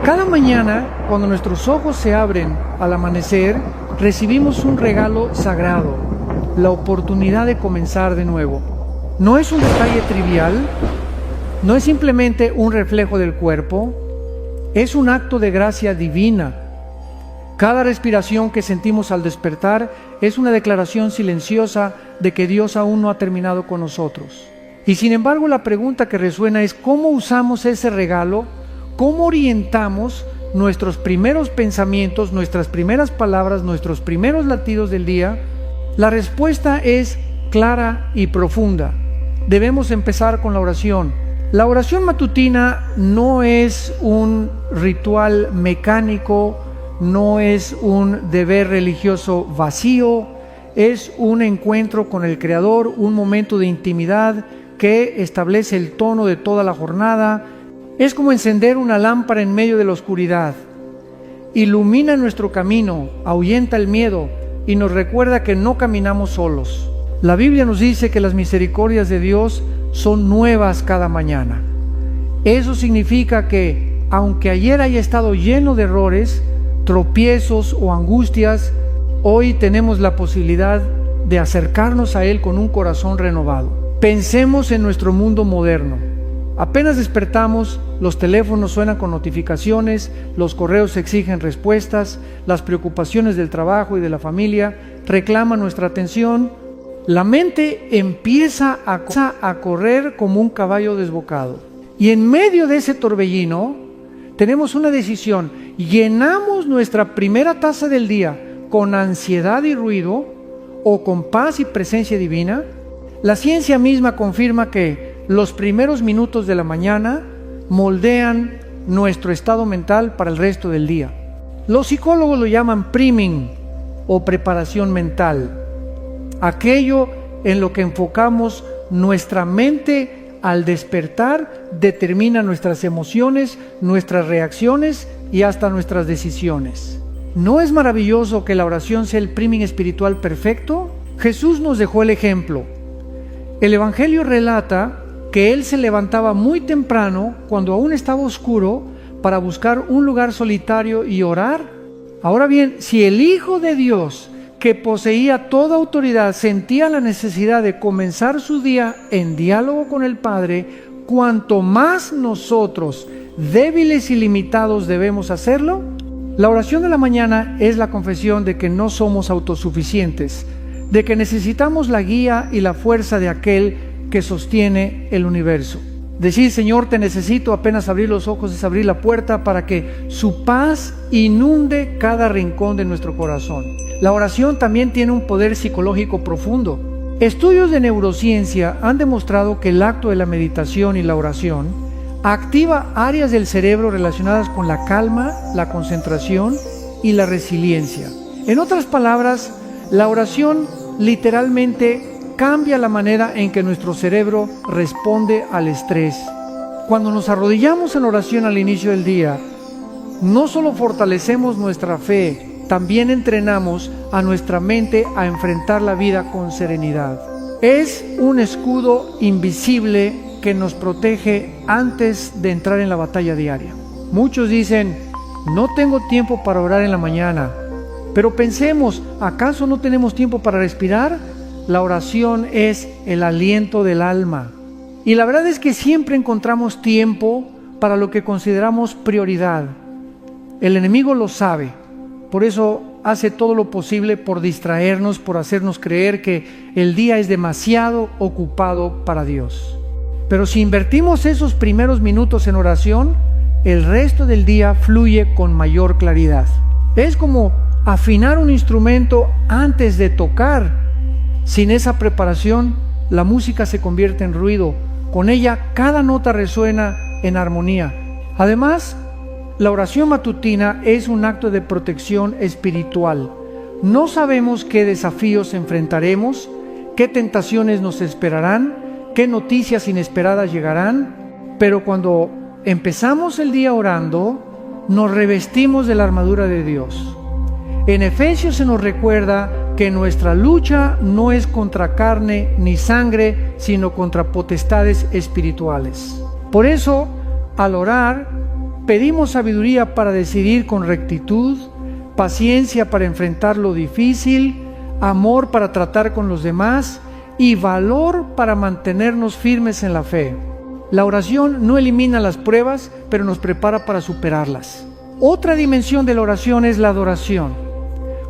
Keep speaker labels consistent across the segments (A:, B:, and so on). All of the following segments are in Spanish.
A: Cada mañana, cuando nuestros ojos se abren al amanecer, recibimos un regalo sagrado, la oportunidad de comenzar de nuevo. No es un detalle trivial, no es simplemente un reflejo del cuerpo, es un acto de gracia divina. Cada respiración que sentimos al despertar es una declaración silenciosa de que Dios aún no ha terminado con nosotros. Y sin embargo, la pregunta que resuena es: ¿cómo usamos ese regalo? ¿Cómo orientamos nuestros primeros pensamientos, nuestras primeras palabras, nuestros primeros latidos del día? La respuesta es clara y profunda. Debemos empezar con la oración. La oración matutina no es un ritual mecánico, no es un deber religioso vacío, es un encuentro con el Creador, un momento de intimidad que establece el tono de toda la jornada. Es como encender una lámpara en medio de la oscuridad. Ilumina nuestro camino, ahuyenta el miedo y nos recuerda que no caminamos solos. La Biblia nos dice que las misericordias de Dios son nuevas cada mañana. Eso significa que, aunque ayer haya estado lleno de errores, tropiezos o angustias, hoy tenemos la posibilidad de acercarnos a Él con un corazón renovado. Pensemos en nuestro mundo moderno. Apenas despertamos, los teléfonos suenan con notificaciones, los correos exigen respuestas, las preocupaciones del trabajo y de la familia reclaman nuestra atención. La mente empieza a correr como un caballo desbocado. Y en medio de ese torbellino tenemos una decisión: llenamos nuestra primera taza del día con ansiedad y ruido o con paz y presencia divina. La ciencia misma confirma que los primeros minutos de la mañana moldean nuestro estado mental para el resto del día. Los psicólogos lo llaman priming o preparación mental. Aquello en lo que enfocamos nuestra mente al despertar determina nuestras emociones, nuestras reacciones y hasta nuestras decisiones. ¿No es maravilloso que la oración sea el priming espiritual perfecto? Jesús nos dejó el ejemplo. El Evangelio relata que Él se levantaba muy temprano, cuando aún estaba oscuro, para buscar un lugar solitario y orar. Ahora bien, si el Hijo de Dios, que poseía toda autoridad, sentía la necesidad de comenzar su día en diálogo con el Padre, cuanto más nosotros, débiles y limitados, debemos hacerlo. La oración de la mañana es la confesión de que no somos autosuficientes, de que necesitamos la guía y la fuerza de aquel que sostiene el universo. Decir: Señor, te necesito, apenas abrir los ojos es abrir la puerta para que su paz inunde cada rincón de nuestro corazón. La oración también tiene un poder psicológico profundo. Estudios de neurociencia han demostrado que el acto de la meditación y la oración activa áreas del cerebro relacionadas con la calma, la concentración y la resiliencia. En otras palabras, la oración literalmente cambia la manera en que nuestro cerebro responde al estrés. Cuando nos arrodillamos en oración al inicio del día, no solo fortalecemos nuestra fe, también entrenamos a nuestra mente a enfrentar la vida con serenidad. Es un escudo invisible que nos protege antes de entrar en la batalla diaria. Muchos dicen: no tengo tiempo para orar en la mañana. Pero pensemos, ¿acaso no tenemos tiempo para respirar? La oración es el aliento del alma. Y la verdad es que siempre encontramos tiempo para lo que consideramos prioridad. El enemigo lo sabe. Por eso hace todo lo posible por distraernos, por hacernos creer que el día es demasiado ocupado para Dios. Pero si invertimos esos primeros minutos en oración, el resto del día fluye con mayor claridad. Es como afinar un instrumento antes de tocar. Sin esa preparación, la música se convierte en ruido. Con ella, cada nota resuena en armonía. Además, la oración matutina es un acto de protección espiritual. No sabemos qué desafíos enfrentaremos, qué tentaciones nos esperarán, qué noticias inesperadas llegarán, pero cuando empezamos el día orando, nos revestimos de la armadura de Dios. En Efesios se nos recuerda que nuestra lucha no es contra carne ni sangre, sino contra potestades espirituales. Por eso, al orar, Pedimos sabiduría para decidir con rectitud, paciencia para enfrentar lo difícil, amor para tratar con los demás y valor para mantenernos firmes en la fe. La oración no elimina las pruebas, pero nos prepara para superarlas. Otra dimensión de la oración es la adoración.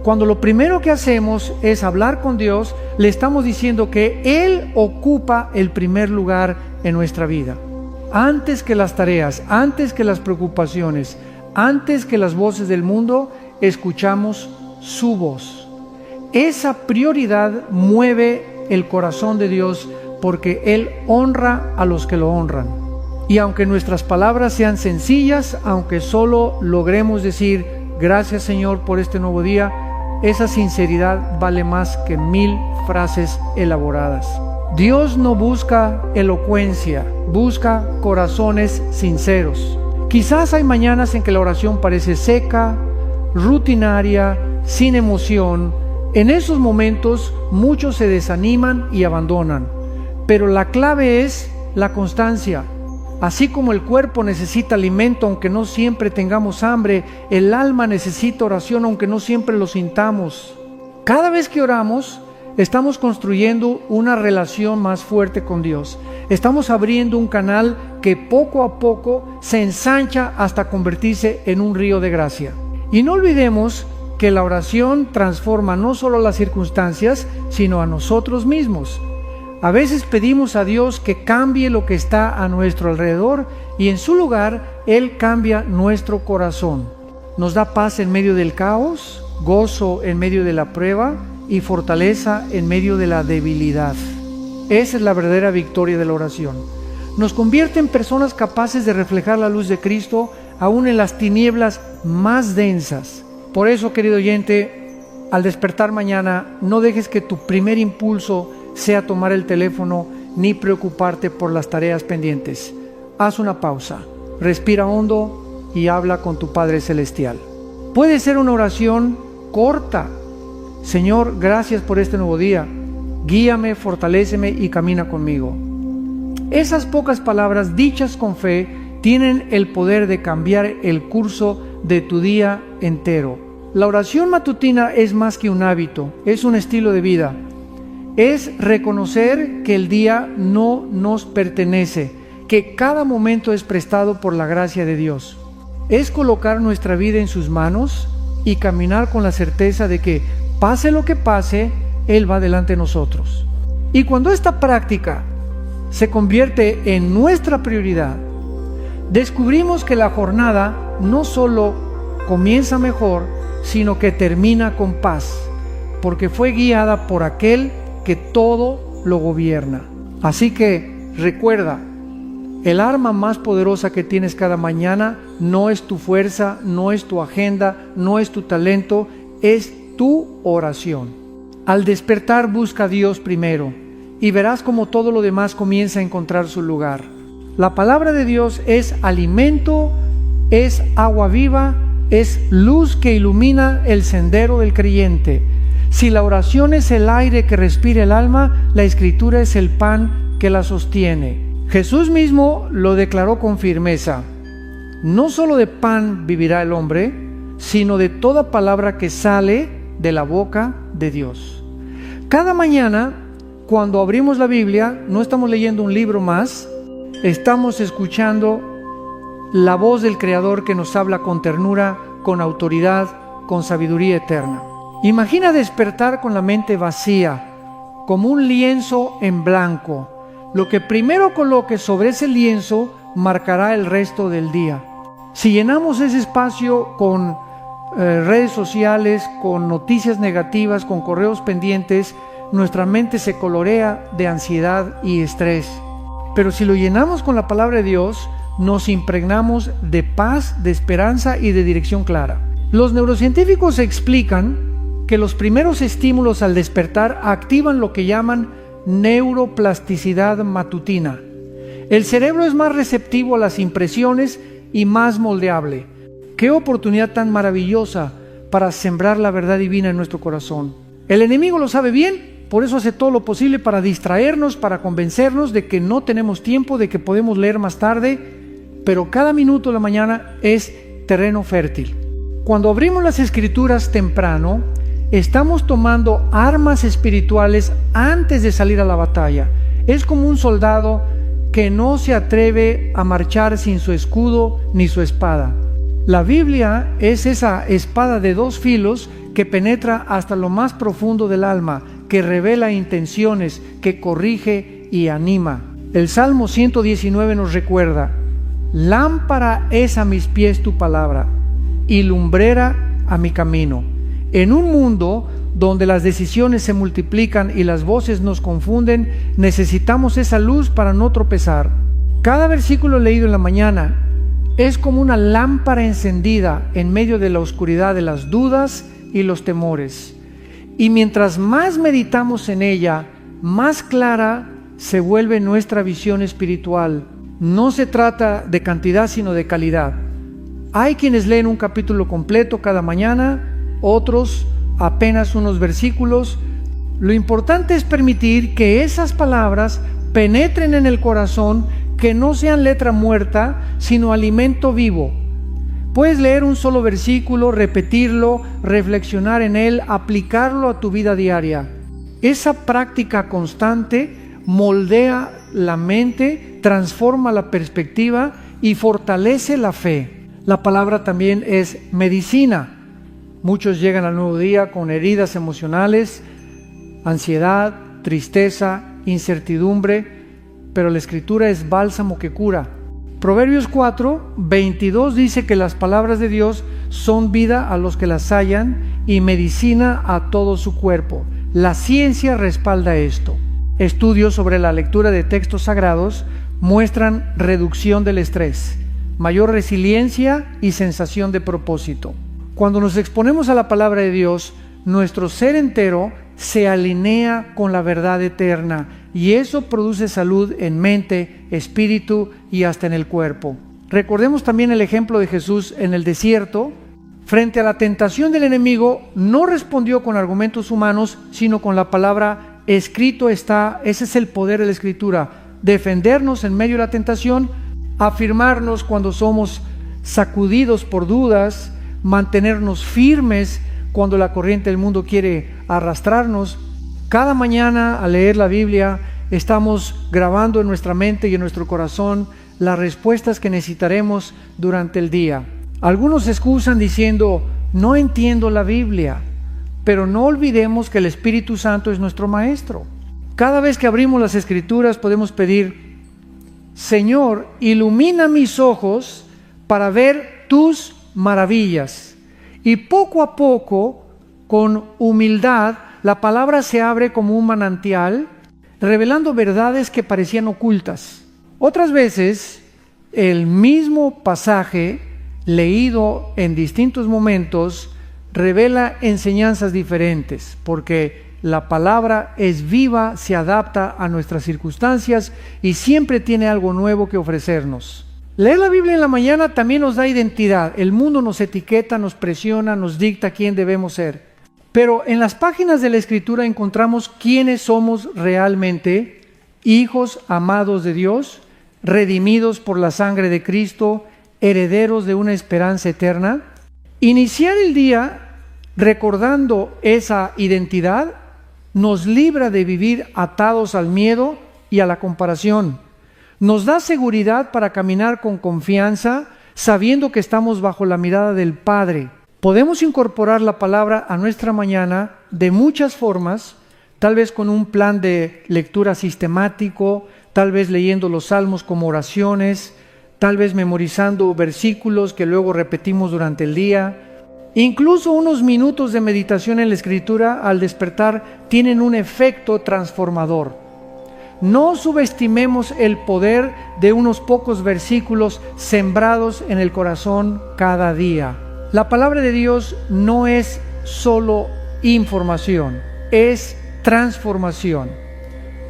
A: Cuando lo primero que hacemos es hablar con Dios, le estamos diciendo que Él ocupa el primer lugar en nuestra vida. Antes que las tareas, antes que las preocupaciones, antes que las voces del mundo, escuchamos su voz. Esa prioridad mueve el corazón de Dios porque Él honra a los que lo honran. Y aunque nuestras palabras sean sencillas, aunque solo logremos decir gracias Señor por este nuevo día, esa sinceridad vale más que 1000 frases elaboradas. Dios no busca elocuencia, busca corazones sinceros. Quizás hay mañanas en que la oración parece seca, rutinaria, sin emoción. En esos momentos muchos se desaniman y abandonan. Pero la clave es la constancia. Así como el cuerpo necesita alimento aunque no siempre tengamos hambre, el alma necesita oración aunque no siempre lo sintamos. Cada vez que oramos, estamos construyendo una relación más fuerte con Dios. Estamos abriendo un canal que poco a poco se ensancha hasta convertirse en un río de gracia. Y no olvidemos que la oración transforma no solo las circunstancias, sino a nosotros mismos. A veces pedimos a Dios que cambie lo que está a nuestro alrededor y en su lugar Él cambia nuestro corazón. Nos da paz en medio del caos, gozo en medio de la prueba y fortaleza en medio de la debilidad. Esa es la verdadera victoria de la oración. Nos convierte en personas capaces de reflejar la luz de Cristo aún en las tinieblas más densas. Por eso, querido oyente, al despertar mañana, no dejes que tu primer impulso sea tomar el teléfono ni preocuparte por las tareas pendientes. Haz una pausa, respira hondo y habla con tu Padre Celestial. Puede ser una oración corta. Señor, gracias por este nuevo día. Guíame, fortaléceme y camina conmigo. Esas pocas palabras dichas con fe tienen el poder de cambiar el curso de tu día entero. La oración matutina es más que un hábito, es un estilo de vida. Es reconocer que el día no nos pertenece, que cada momento es prestado por la gracia de Dios. Es colocar nuestra vida en sus manos y caminar con la certeza de que, pase lo que pase, Él va delante de nosotros. Y cuando esta práctica se convierte en nuestra prioridad, descubrimos que la jornada no solo comienza mejor, sino que termina con paz, porque fue guiada por aquel que todo lo gobierna. Así que recuerda, el arma más poderosa que tienes cada mañana no es tu fuerza, no es tu agenda, no es tu talento, es tu oración. Al despertar busca a Dios primero y verás como todo lo demás comienza a encontrar su lugar. La palabra de Dios es alimento, es agua viva, es luz que ilumina el sendero del creyente. Si la oración es el aire que respira el alma, la Escritura es el pan que la sostiene. Jesús mismo lo declaró con firmeza. No solo de pan vivirá el hombre, sino de toda palabra que sale de la boca de Dios. Cada mañana, cuando abrimos la Biblia, no estamos leyendo un libro más, estamos escuchando la voz del Creador que nos habla con ternura, con autoridad, con sabiduría eterna. Imagina despertar con la mente vacía, como un lienzo en blanco. Lo que primero coloques sobre ese lienzo marcará el resto del día. Si llenamos ese espacio con redes sociales, con noticias negativas, con correos pendientes, nuestra mente se colorea de ansiedad y estrés. Pero si lo llenamos con la palabra de Dios, nos impregnamos de paz, de esperanza y de dirección clara. Los neurocientíficos explican que los primeros estímulos al despertar activan lo que llaman neuroplasticidad matutina. El cerebro es más receptivo a las impresiones y más moldeable. ¡Qué oportunidad tan maravillosa para sembrar la verdad divina en nuestro corazón! El enemigo lo sabe bien, por eso hace todo lo posible para distraernos, para convencernos de que no tenemos tiempo, de que podemos leer más tarde. pero cada minuto de la mañana es terreno fértil. Cuando abrimos las Escrituras temprano, estamos tomando armas espirituales antes de salir a la batalla. Es como un soldado que no se atreve a marchar sin su escudo ni su espada. La Biblia es esa espada de dos filos que penetra hasta lo más profundo del alma, que revela intenciones, que corrige y anima. El Salmo 119 nos recuerda: lámpara es a mis pies tu palabra y lumbrera a mi camino. En un mundo donde las decisiones se multiplican y las voces nos confunden, necesitamos esa luz para no tropezar. Cada versículo leído en la mañana es como una lámpara encendida en medio de la oscuridad de las dudas y los temores. Y mientras más meditamos en ella, más clara se vuelve nuestra visión espiritual. No se trata de cantidad, sino de calidad. Hay quienes leen un capítulo completo cada mañana, otros apenas unos versículos. Lo importante es permitir que esas palabras penetren en el corazón, que no sean letra muerta, sino alimento vivo. Puedes leer un solo versículo, repetirlo, reflexionar en él, aplicarlo a tu vida diaria. Esa práctica constante moldea la mente, transforma la perspectiva y fortalece la fe. La palabra también es medicina. Muchos llegan al nuevo día con heridas emocionales, ansiedad, tristeza, incertidumbre, pero la Escritura es bálsamo que cura. Proverbios 4:22 dice que las palabras de Dios son vida a los que las hallan y medicina a todo su cuerpo. La ciencia respalda esto. Estudios sobre la lectura de textos sagrados muestran reducción del estrés, mayor resiliencia y sensación de propósito. Cuando nos exponemos a la palabra de Dios, nuestro ser entero se alinea con la verdad eterna y eso produce salud en mente, espíritu y hasta en el cuerpo. Recordemos también el ejemplo de Jesús en el desierto. Frente a la tentación del enemigo, no respondió con argumentos humanos, sino con la palabra: escrito está. Ese es el poder de la Escritura: defendernos en medio de la tentación, afirmarnos cuando somos sacudidos por dudas, mantenernos firmes cuando la corriente del mundo quiere arrastrarnos. Cada mañana al leer la Biblia estamos grabando en nuestra mente y en nuestro corazón las respuestas que necesitaremos durante el día. Algunos se excusan diciendo: no entiendo la Biblia, pero no olvidemos que el Espíritu Santo es nuestro maestro. Cada vez que abrimos las Escrituras podemos pedir: Señor, ilumina mis ojos para ver tus maravillas. Y poco a poco, con humildad, la palabra se abre como un manantial, revelando verdades que parecían ocultas. Otras veces, el mismo pasaje, leído en distintos momentos, revela enseñanzas diferentes, porque la palabra es viva, se adapta a nuestras circunstancias y siempre tiene algo nuevo que ofrecernos. Leer la Biblia en la mañana también nos da identidad. El mundo nos etiqueta, nos presiona, nos dicta quién debemos ser. Pero en las páginas de la Escritura encontramos quiénes somos realmente: hijos amados de Dios, redimidos por la sangre de Cristo, herederos de una esperanza eterna. Iniciar el día recordando esa identidad nos libra de vivir atados al miedo y a la comparación. Nos da seguridad para caminar con confianza, sabiendo que estamos bajo la mirada del Padre. Podemos incorporar la palabra a nuestra mañana de muchas formas, tal vez con un plan de lectura sistemático, tal vez leyendo los salmos como oraciones, tal vez memorizando versículos que luego repetimos durante el día. Incluso unos minutos de meditación en la Escritura al despertar tienen un efecto transformador. No subestimemos el poder de unos pocos versículos sembrados en el corazón cada día. La palabra de Dios no es solo información, es transformación.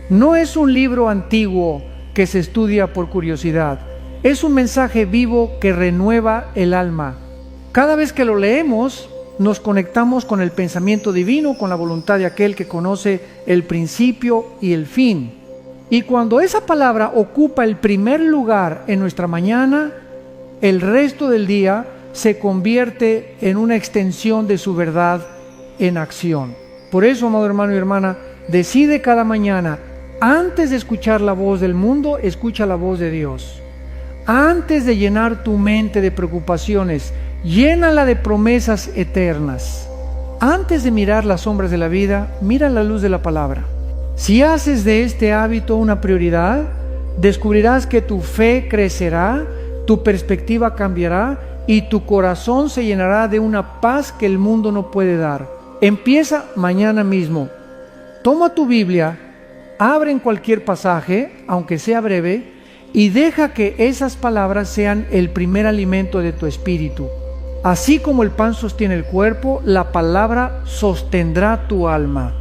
A: No es un libro antiguo que se estudia por curiosidad, es un mensaje vivo que renueva el alma. Cada vez que lo leemos, nos conectamos con el pensamiento divino, con la voluntad de aquel que conoce el principio y el fin. Y cuando esa palabra ocupa el primer lugar en nuestra mañana, el resto del día se convierte en una extensión de su verdad en acción. Por eso, amado hermano y hermana, decide cada mañana, antes de escuchar la voz del mundo, escucha la voz de Dios. Antes de llenar tu mente de preocupaciones, llénala de promesas eternas. Antes de mirar las sombras de la vida, mira la luz de la palabra. Si haces de este hábito una prioridad, descubrirás que tu fe crecerá, tu perspectiva cambiará y tu corazón se llenará de una paz que el mundo no puede dar. Empieza mañana mismo. Toma tu Biblia, abre en cualquier pasaje, aunque sea breve, y deja que esas palabras sean el primer alimento de tu espíritu. Así como el pan sostiene el cuerpo, la palabra sostendrá tu alma.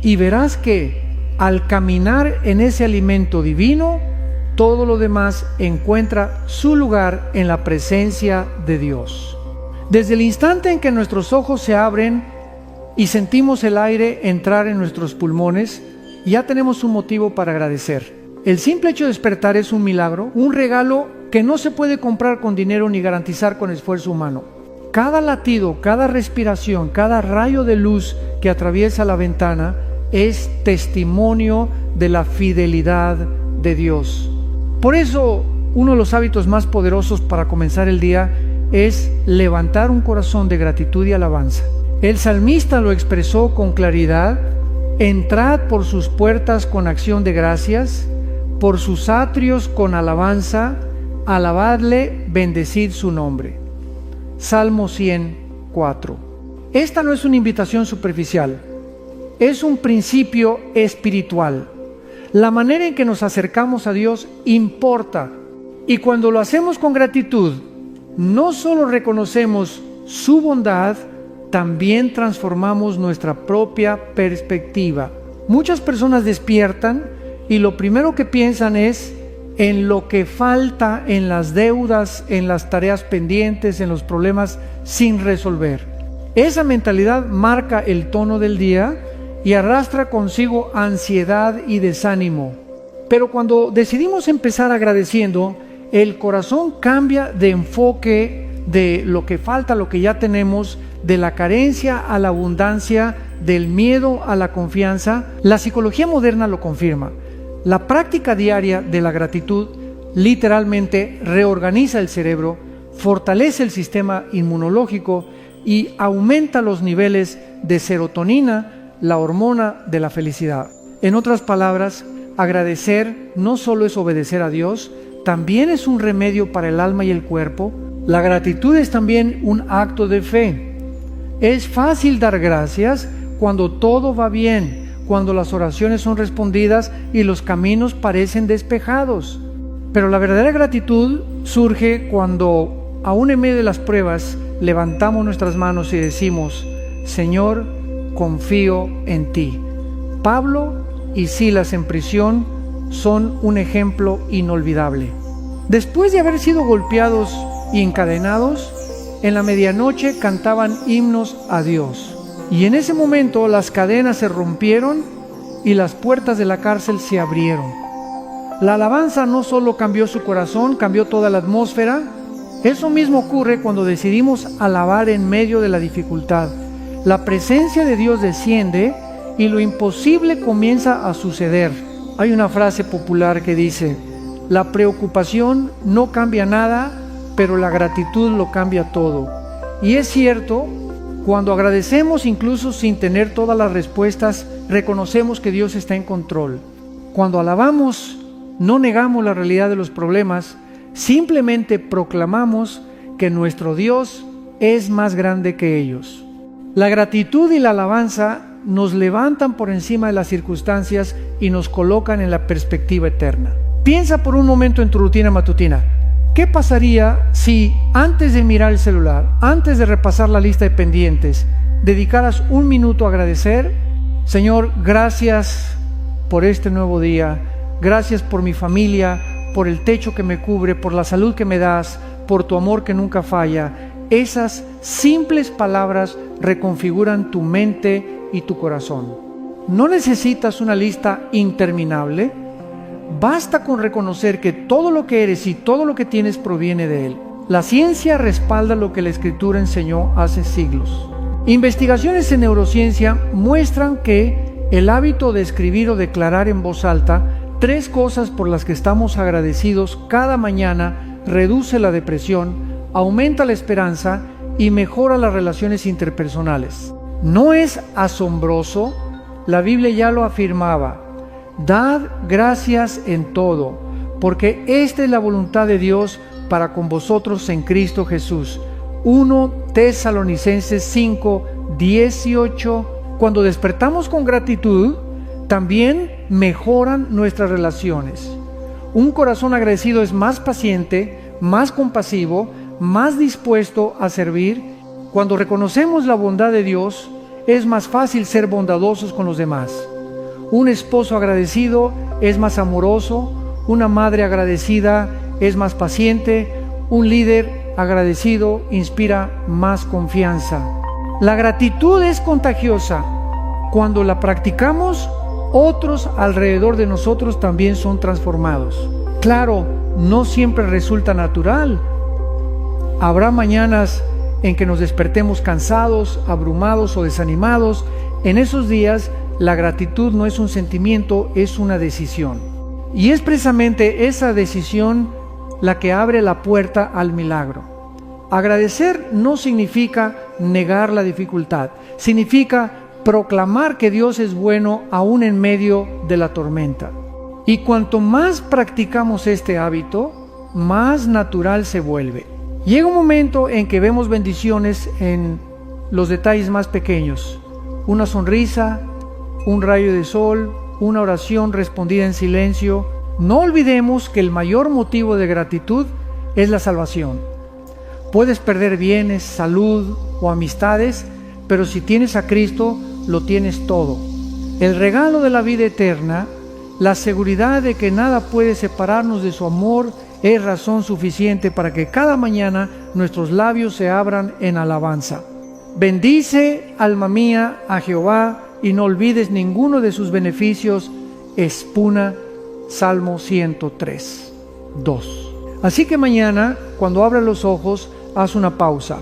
A: Y verás que al caminar en ese alimento divino, todo lo demás encuentra su lugar en la presencia de Dios. Desde el instante en que nuestros ojos se abren y sentimos el aire entrar en nuestros pulmones, ya tenemos un motivo para agradecer. El simple hecho de despertar es un milagro, un regalo que no se puede comprar con dinero ni garantizar con esfuerzo humano. Cada latido, cada respiración, cada rayo de luz que atraviesa la ventana es testimonio de la fidelidad de Dios. Por eso, uno de los hábitos más poderosos para comenzar el día es levantar un corazón de gratitud y alabanza. El salmista lo expresó con claridad: entrad por sus puertas con acción de gracias, por sus atrios con alabanza, alabadle, bendecid su nombre. Salmo 104. Esta no es una invitación superficial, es un principio espiritual. La manera en que nos acercamos a Dios importa, y cuando lo hacemos con gratitud, no solo reconocemos su bondad, también transformamos nuestra propia perspectiva. Muchas personas despiertan y lo primero que piensan es en lo que falta, en las deudas, en las tareas pendientes, en los problemas sin resolver. Esa mentalidad marca el tono del día y arrastra consigo ansiedad y desánimo. Pero cuando decidimos empezar agradeciendo, el corazón cambia de enfoque, de lo que falta, lo que ya tenemos, de la carencia a la abundancia, del miedo a la confianza. La psicología moderna lo confirma. La práctica diaria de la gratitud literalmente reorganiza el cerebro, fortalece el sistema inmunológico y aumenta los niveles de serotonina, la hormona de la felicidad. En otras palabras, agradecer no solo es obedecer a Dios, también es un remedio para el alma y el cuerpo. La gratitud es también un acto de fe. Es fácil dar gracias cuando todo va bien, cuando las oraciones son respondidas y los caminos parecen despejados. Pero la verdadera gratitud surge cuando, aún en medio de las pruebas, levantamos nuestras manos y decimos: Señor, confío en ti. Pablo y Silas en prisión son un ejemplo inolvidable. Después de haber sido golpeados y encadenados, en la medianoche cantaban himnos a Dios. Y en ese momento las cadenas se rompieron y las puertas de la cárcel se abrieron. La alabanza no solo cambió su corazón, cambió toda la atmósfera. Eso mismo ocurre cuando decidimos alabar en medio de la dificultad. La presencia de Dios desciende y lo imposible comienza a suceder. Hay una frase popular que dice: la preocupación no cambia nada, pero la gratitud lo cambia todo. Y es cierto. Cuando agradecemos, incluso sin tener todas las respuestas, reconocemos que Dios está en control. Cuando alabamos, no negamos la realidad de los problemas, simplemente proclamamos que nuestro Dios es más grande que ellos. La gratitud y la alabanza nos levantan por encima de las circunstancias y nos colocan en la perspectiva eterna. Piensa por un momento en tu rutina matutina. ¿Qué pasaría si antes de mirar el celular, antes de repasar la lista de pendientes, dedicaras un minuto a agradecer? Señor, gracias por este nuevo día, gracias por mi familia, por el techo que me cubre, por la salud que me das, por tu amor que nunca falla. Esas simples palabras reconfiguran tu mente y tu corazón. No necesitas una lista interminable. Basta con reconocer que todo lo que eres y todo lo que tienes proviene de Él. La ciencia respalda lo que la Escritura enseñó hace siglos. Investigaciones en neurociencia muestran que el hábito de escribir o declarar en voz alta 3 cosas por las que estamos agradecidos cada mañana reduce la depresión, aumenta la esperanza y mejora las relaciones interpersonales. ¿No es asombroso? La Biblia ya lo afirmaba. Dad gracias en todo, porque esta es la voluntad de Dios para con vosotros en Cristo Jesús. 1 Tesalonicenses 5, 18. Cuando despertamos con gratitud, también mejoran nuestras relaciones. Un corazón agradecido es más paciente, más compasivo, más dispuesto a servir. Cuando reconocemos la bondad de Dios, es más fácil ser bondadosos con los demás. Un esposo agradecido es más amoroso, una madre agradecida es más paciente, un líder agradecido inspira más confianza. La gratitud es contagiosa. Cuando la practicamos, otros alrededor de nosotros también son transformados. Claro, no siempre resulta natural. Habrá mañanas en que nos despertemos cansados, abrumados o desanimados. En esos días, la gratitud no es un sentimiento, es una decisión. Y es precisamente esa decisión la que abre la puerta al milagro. Agradecer no significa negar la dificultad, significa proclamar que Dios es bueno aún en medio de la tormenta. Y cuanto más practicamos este hábito, más natural se vuelve. Llega un momento en que vemos bendiciones en los detalles más pequeños. Una sonrisa, un rayo de sol, una oración respondida en silencio. No olvidemos que el mayor motivo de gratitud es la salvación. Puedes perder bienes, salud o amistades, pero si tienes a Cristo, lo tienes todo. El regalo de la vida eterna, la seguridad de que nada puede separarnos de su amor, es razón suficiente para que cada mañana nuestros labios se abran en alabanza. Bendice, alma mía, a Jehová, y no olvides ninguno de sus beneficios. Expuna Salmo 103, 2. Así que mañana, cuando abras los ojos, haz una pausa.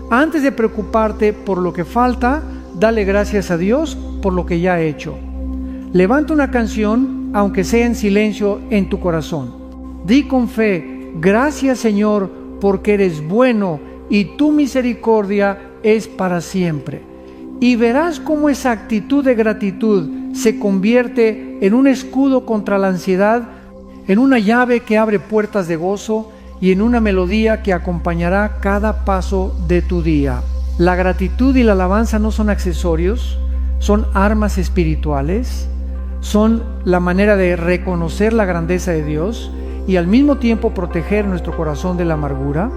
A: Antes de preocuparte por lo que falta, dale gracias a Dios por lo que ya ha hecho. Levanta una canción, aunque sea en silencio, en tu corazón. Di con fe: gracias Señor, porque eres bueno y tu misericordia es para siempre. Y verás cómo esa actitud de gratitud se convierte en un escudo contra la ansiedad, en una llave que abre puertas de gozo y en una melodía que acompañará cada paso de tu día. La gratitud y la alabanza no son accesorios, son armas espirituales, son la manera de reconocer la grandeza de Dios y al mismo tiempo proteger nuestro corazón de la amargura.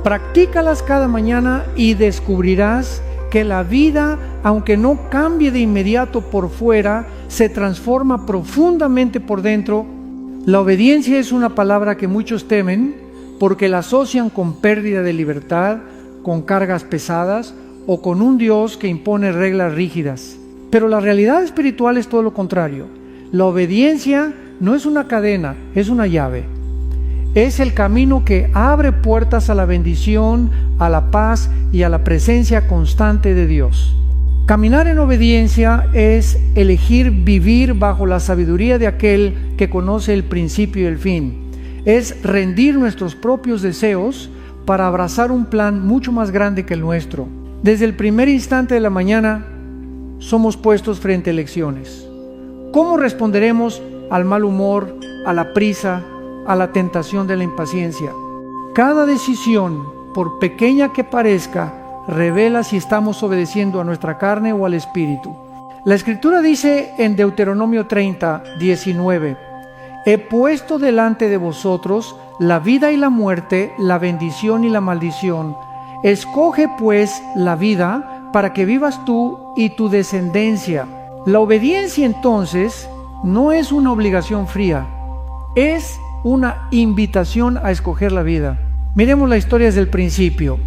A: Practícalas cada mañana y descubrirás que la vida, aunque no cambie de inmediato por fuera, se transforma profundamente por dentro. La obediencia es una palabra que muchos temen porque la asocian con pérdida de libertad, con cargas pesadas o con un Dios que impone reglas rígidas. Pero la realidad espiritual es todo lo contrario. La obediencia no es una cadena, es una llave. Es el camino que abre puertas a la bendición, a la paz y a la presencia constante de Dios. Caminar en obediencia es elegir vivir bajo la sabiduría de aquel que conoce el principio y el fin. Es rendir nuestros propios deseos para abrazar un plan mucho más grande que el nuestro. Desde el primer instante de la mañana somos puestos frente a elecciones. ¿Cómo responderemos al mal humor, a la prisa, a la tentación de la impaciencia? Cada decisión, por pequeña que parezca, revela si estamos obedeciendo a nuestra carne o al Espíritu. La Escritura dice en Deuteronomio 30, 19: he puesto delante de vosotros la vida y la muerte, la bendición y la maldición. Escoge pues la vida para que vivas tú y tu descendencia. La obediencia entonces no es una obligación fría, es una invitación a escoger la vida. Miremos la historia desde el principio.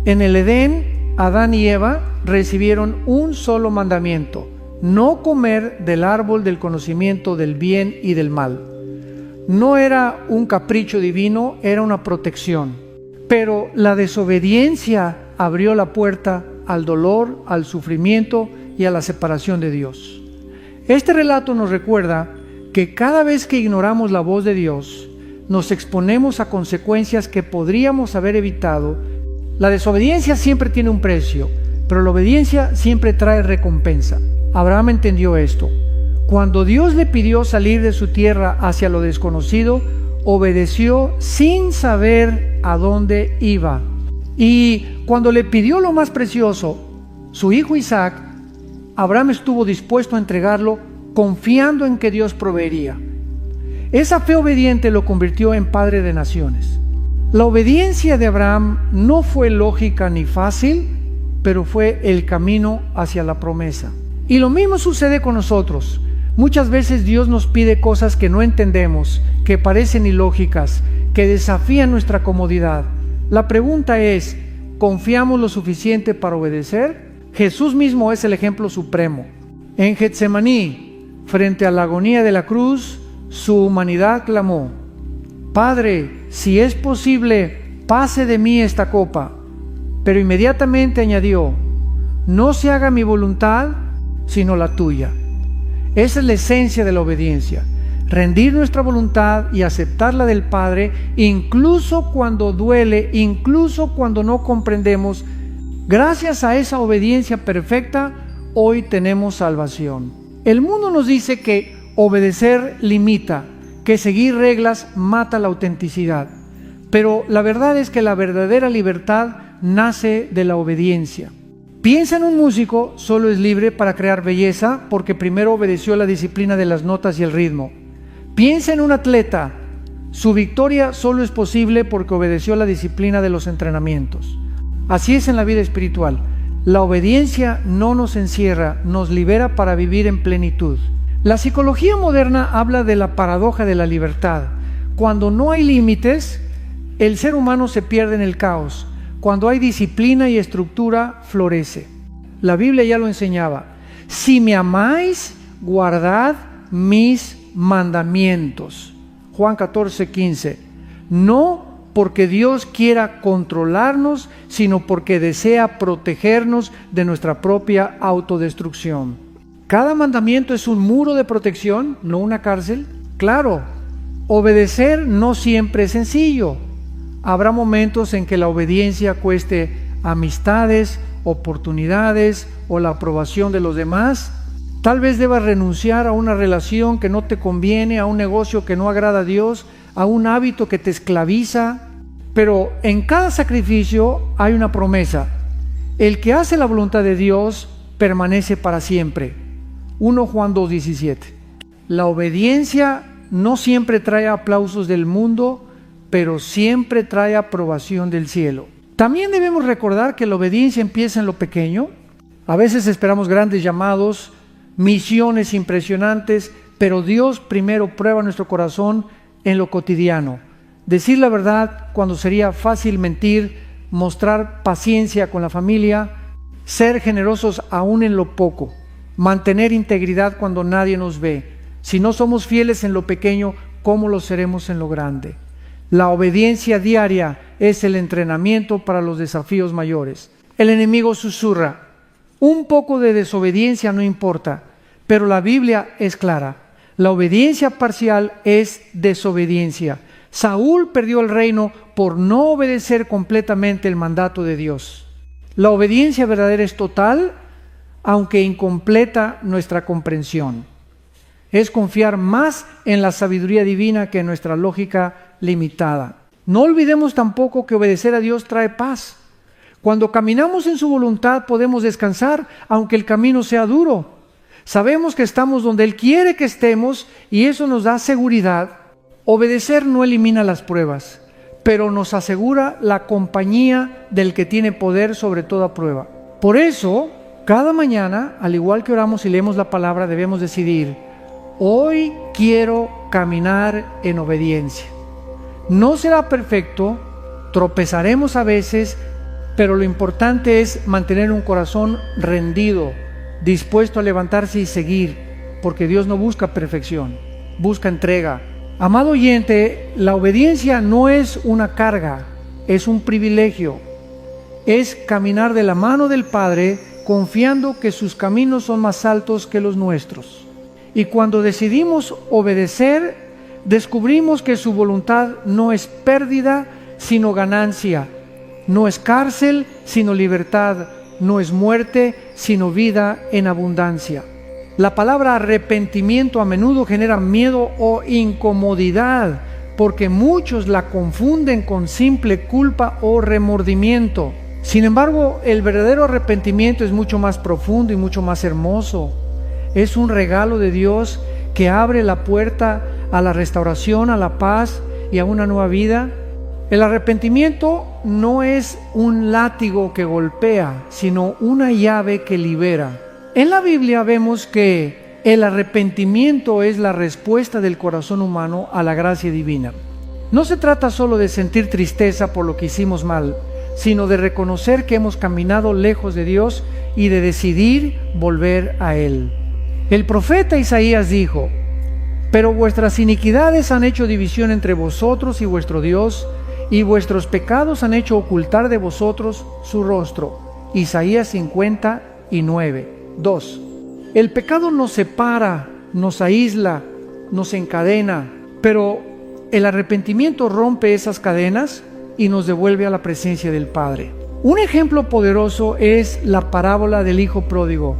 A: En el Edén, Adán y Eva recibieron un solo mandamiento: no comer del árbol del conocimiento del bien y del mal. No era un capricho divino, era una protección. pero la desobediencia abrió la puerta al dolor, al sufrimiento y a la separación de Dios. Este relato nos recuerda que cada vez que ignoramos la voz de Dios, nos exponemos a consecuencias que podríamos haber evitado. La desobediencia siempre tiene un precio, pero la obediencia siempre trae recompensa. Abraham entendió esto. Cuando Dios le pidió salir de su tierra hacia lo desconocido, obedeció sin saber a dónde iba. Y cuando le pidió lo más precioso, su hijo Isaac, Abraham estuvo dispuesto a entregarlo confiando en que Dios proveería. Esa fe obediente lo convirtió en padre de naciones. La obediencia de Abraham no fue lógica ni fácil, pero fue el camino hacia la promesa. Y lo mismo sucede con nosotros. Muchas veces Dios nos pide cosas que no entendemos, que parecen ilógicas, que desafían nuestra comodidad. La pregunta es, ¿confiamos lo suficiente para obedecer? Jesús mismo es el ejemplo supremo. En Getsemaní, frente a la agonía de la cruz, su humanidad clamó: Padre, si es posible, pase de mí esta copa. Pero inmediatamente añadió: no se haga mi voluntad, sino la tuya. Esa es la esencia de la obediencia. Rendir nuestra voluntad y aceptar la del Padre, incluso cuando duele, incluso cuando no comprendemos. Gracias a esa obediencia perfecta, hoy tenemos salvación. El mundo nos dice que obedecer limita, que seguir reglas mata la autenticidad. Pero la verdad es que la verdadera libertad nace de la obediencia. Piensa en un músico, solo es libre para crear belleza porque primero obedeció la disciplina de las notas y el ritmo. Piensa en un atleta, su victoria solo es posible porque obedeció la disciplina de los entrenamientos. Así es en la vida espiritual. La obediencia no nos encierra, nos libera para vivir en plenitud. La psicología moderna habla de la paradoja de la libertad. Cuando no hay límites, el ser humano se pierde en el caos. Cuando hay disciplina y estructura, florece. La Biblia ya lo enseñaba. Si me amáis, guardad mis mandamientos. Juan 14:15. No porque Dios quiera controlarnos, sino porque desea protegernos de nuestra propia autodestrucción. Cada mandamiento es un muro de protección, no una cárcel. Claro, obedecer no siempre es sencillo. Habrá momentos en que la obediencia cueste amistades, oportunidades o la aprobación de los demás. Tal vez debas renunciar a una relación que no te conviene, a un negocio que no agrada a Dios, a un hábito que te esclaviza. Pero en cada sacrificio hay una promesa. El que hace la voluntad de Dios permanece para siempre. 1 Juan 2:17. La obediencia no siempre trae aplausos del mundo, pero siempre trae aprobación del cielo. También debemos recordar que la obediencia empieza en lo pequeño. A veces esperamos grandes llamados, misiones impresionantes, pero Dios primero prueba nuestro corazón en lo cotidiano. Decir la verdad cuando sería fácil mentir, mostrar paciencia con la familia, ser generosos aún en lo poco, mantener integridad cuando nadie nos ve. Si no somos fieles en lo pequeño, ¿cómo lo seremos en lo grande? La obediencia diaria es el entrenamiento para los desafíos mayores. El enemigo susurra: un poco de desobediencia no importa, pero la Biblia es clara. La obediencia parcial es desobediencia. Saúl perdió el reino por no obedecer completamente el mandato de Dios. La obediencia verdadera es total, aunque incompleta nuestra comprensión. Es confiar más en la sabiduría divina que en nuestra lógica limitada. No olvidemos tampoco que obedecer a Dios trae paz. Cuando caminamos en su voluntad podemos descansar, aunque el camino sea duro. Sabemos que estamos donde Él quiere que estemos y eso nos da seguridad. Obedecer no elimina las pruebas, pero nos asegura la compañía del que tiene poder sobre toda prueba. Por eso, cada mañana, al igual que oramos y leemos la palabra, debemos decidir: hoy quiero caminar en obediencia. No será perfecto, tropezaremos a veces, pero lo importante es mantener un corazón rendido, dispuesto a levantarse y seguir, porque Dios no busca perfección, busca entrega. Amado oyente, la obediencia no es una carga, es un privilegio. Es caminar de la mano del Padre, confiando que sus caminos son más altos que los nuestros. Y cuando decidimos obedecer, descubrimos que su voluntad no es pérdida, sino ganancia. No es cárcel, sino libertad. No es muerte, sino vida en abundancia. La palabra arrepentimiento a menudo genera miedo o incomodidad, porque muchos la confunden con simple culpa o remordimiento. Sin embargo, el verdadero arrepentimiento es mucho más profundo y mucho más hermoso. Es un regalo de Dios que abre la puerta a la restauración, a la paz y a una nueva vida. El arrepentimiento no es un látigo que golpea, sino una llave que libera. En la Biblia vemos que el arrepentimiento es la respuesta del corazón humano a la gracia divina. No se trata solo de sentir tristeza por lo que hicimos mal, sino de reconocer que hemos caminado lejos de Dios y de decidir volver a Él. El profeta Isaías dijo: pero vuestras iniquidades han hecho división entre vosotros y vuestro Dios, y vuestros pecados han hecho ocultar de vosotros su rostro. Isaías 59, 2. El pecado nos separa, nos aísla, nos encadena, pero el arrepentimiento rompe esas cadenas y nos devuelve a la presencia del Padre. Un ejemplo poderoso es la parábola del hijo pródigo.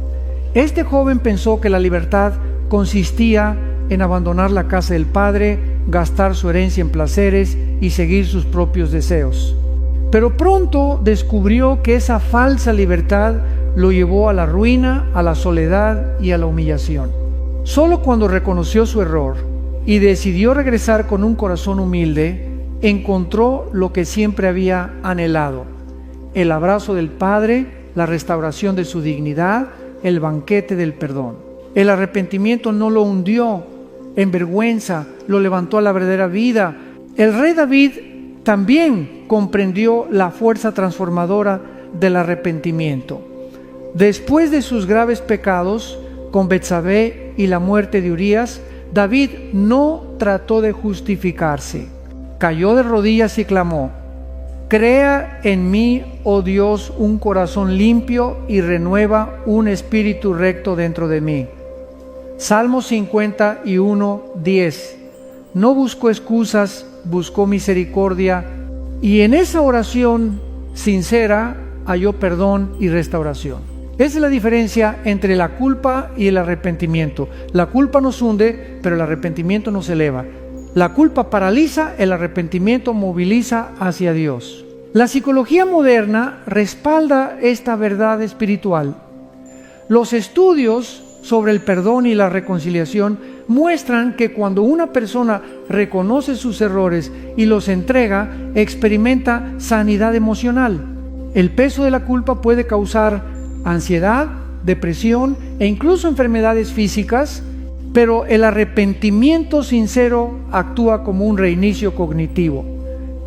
A: Este joven pensó que la libertad consistía en abandonar la casa del padre, gastar su herencia en placeres y seguir sus propios deseos. Pero pronto descubrió que esa falsa libertad lo llevó a la ruina, a la soledad y a la humillación. Solo cuando reconoció su error y decidió regresar con un corazón humilde, encontró lo que siempre había anhelado: el abrazo del Padre, la restauración de su dignidad, el banquete del perdón. El arrepentimiento no lo hundió en vergüenza, lo levantó a la verdadera vida. El rey David también comprendió la fuerza transformadora del arrepentimiento. Después de sus graves pecados con Betsabé y la muerte de Urías, David no trató de justificarse. Cayó de rodillas y clamó: crea en mí, oh Dios, un corazón limpio y renueva un espíritu recto dentro de mí. Salmo 51, 10. No buscó excusas, buscó misericordia, y en esa oración sincera halló perdón y restauración. Esa es la diferencia entre la culpa y el arrepentimiento. La culpa nos hunde, pero el arrepentimiento nos eleva. La culpa paraliza, el arrepentimiento moviliza hacia Dios. La psicología moderna respalda esta verdad espiritual. Los estudios sobre el perdón y la reconciliación muestran que cuando una persona reconoce sus errores y los entrega, experimenta sanidad emocional. El peso de la culpa puede causar ansiedad, depresión e incluso enfermedades físicas, pero el arrepentimiento sincero actúa como un reinicio cognitivo.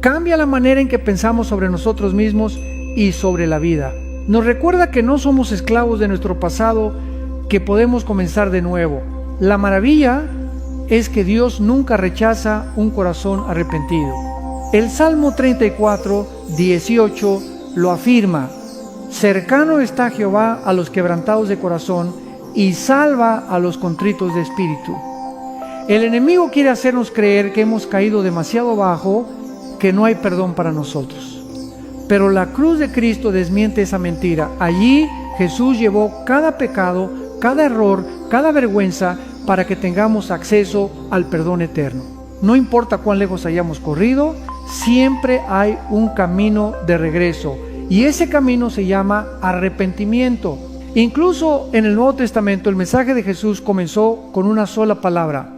A: Cambia la manera en que pensamos sobre nosotros mismos y sobre la vida. Nos recuerda que no somos esclavos de nuestro pasado, que podemos comenzar de nuevo. La maravilla es que Dios nunca rechaza un corazón arrepentido. El Salmo 34, 18 lo afirma: cercano está Jehová a los quebrantados de corazón y salva a los contritos de espíritu. El enemigo quiere hacernos creer que hemos caído demasiado bajo, que no hay perdón para nosotros. Pero la cruz de Cristo desmiente esa mentira. Allí Jesús llevó cada pecado, cada error, cada vergüenza, para que tengamos acceso al perdón eterno. No importa cuán lejos hayamos corrido, siempre hay un camino de regreso, y ese camino se llama arrepentimiento. Incluso en el Nuevo Testamento el mensaje de Jesús comenzó con una sola palabra: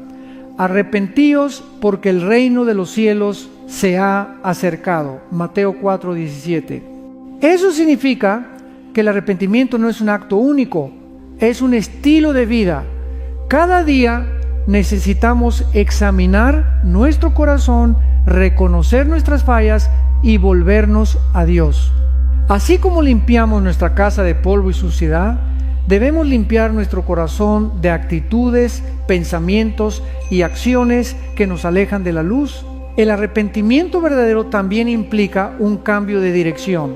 A: arrepentíos, porque el reino de los cielos se ha acercado. Mateo 4:17. Eso significa que el arrepentimiento no es un acto único, es un estilo de vida. Cada día necesitamos examinar nuestro corazón, reconocer nuestras fallas y volvernos a Dios. Así como limpiamos nuestra casa de polvo y suciedad, debemos limpiar nuestro corazón de actitudes, pensamientos y acciones que nos alejan de la luz El arrepentimiento verdadero también implica un cambio de dirección.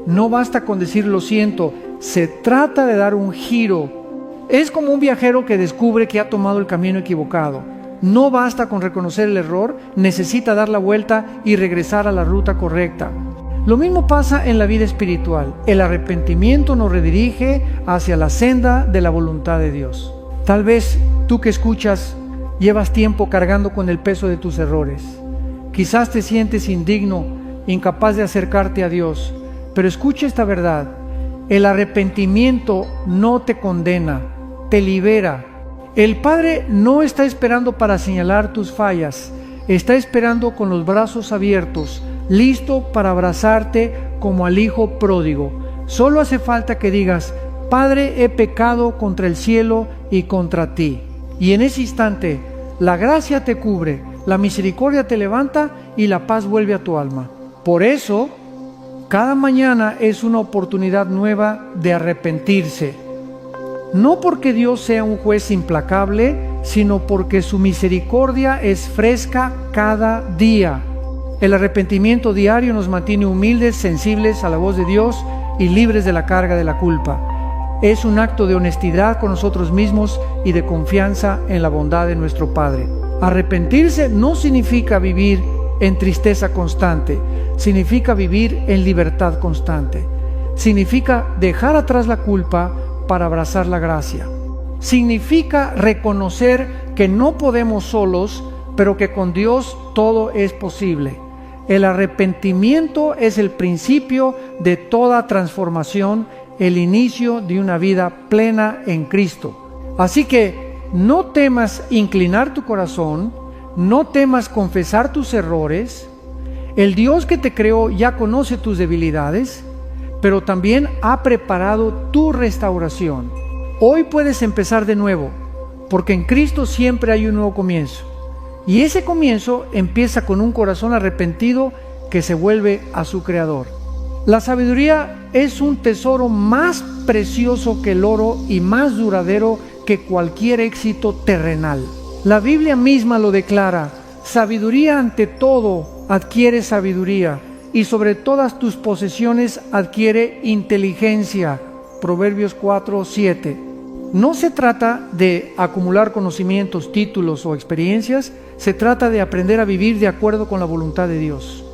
A: No basta con decir lo siento, se trata de dar un giro. Es como un viajero que descubre que ha tomado el camino equivocado. No basta con reconocer el error, necesita dar la vuelta y regresar a la ruta correcta. Lo mismo pasa en la vida espiritual. El arrepentimiento nos redirige hacia la senda de la voluntad de Dios. Tal vez tú que escuchas llevas tiempo cargando con el peso de tus errores. Quizás te sientes indigno, incapaz de acercarte a Dios. Pero escucha esta verdad. El arrepentimiento no te condena, te libera. El Padre no está esperando para señalar tus fallas, está esperando con los brazos abiertos, listo para abrazarte como al hijo pródigo. Solo hace falta que digas: Padre, he pecado contra el cielo y contra ti. Y en ese instante, la gracia te cubre, la misericordia te levanta y la paz vuelve a tu alma. Por eso, cada mañana es una oportunidad nueva de arrepentirse. No porque Dios sea un juez implacable, sino porque su misericordia es fresca cada día. El arrepentimiento diario nos mantiene humildes, sensibles a la voz de Dios y libres de la carga de la culpa. Es un acto de honestidad con nosotros mismos y de confianza en la bondad de nuestro Padre. Arrepentirse no significa vivir en tristeza constante, significa vivir en libertad constante. Significa dejar atrás la culpa para abrazar la gracia. Significa reconocer que no podemos solos, pero que con Dios todo es posible. El arrepentimiento es el principio de toda transformación, el inicio de una vida plena en Cristo. Así que no temas inclinar tu corazón, no temas confesar tus errores. El Dios que te creó ya conoce tus debilidades, pero también ha preparado tu restauración. Hoy puedes empezar de nuevo, porque en Cristo siempre hay un nuevo comienzo. Y ese comienzo empieza con un corazón arrepentido que se vuelve a su Creador. La sabiduría es un tesoro más precioso que el oro y más duradero que cualquier éxito terrenal. La Biblia misma lo declara: sabiduría ante todo adquiere sabiduría, y sobre todas tus posesiones adquiere inteligencia. Proverbios 4:7. No se trata de acumular conocimientos, títulos o experiencias, se trata de aprender a vivir de acuerdo con la voluntad de Dios.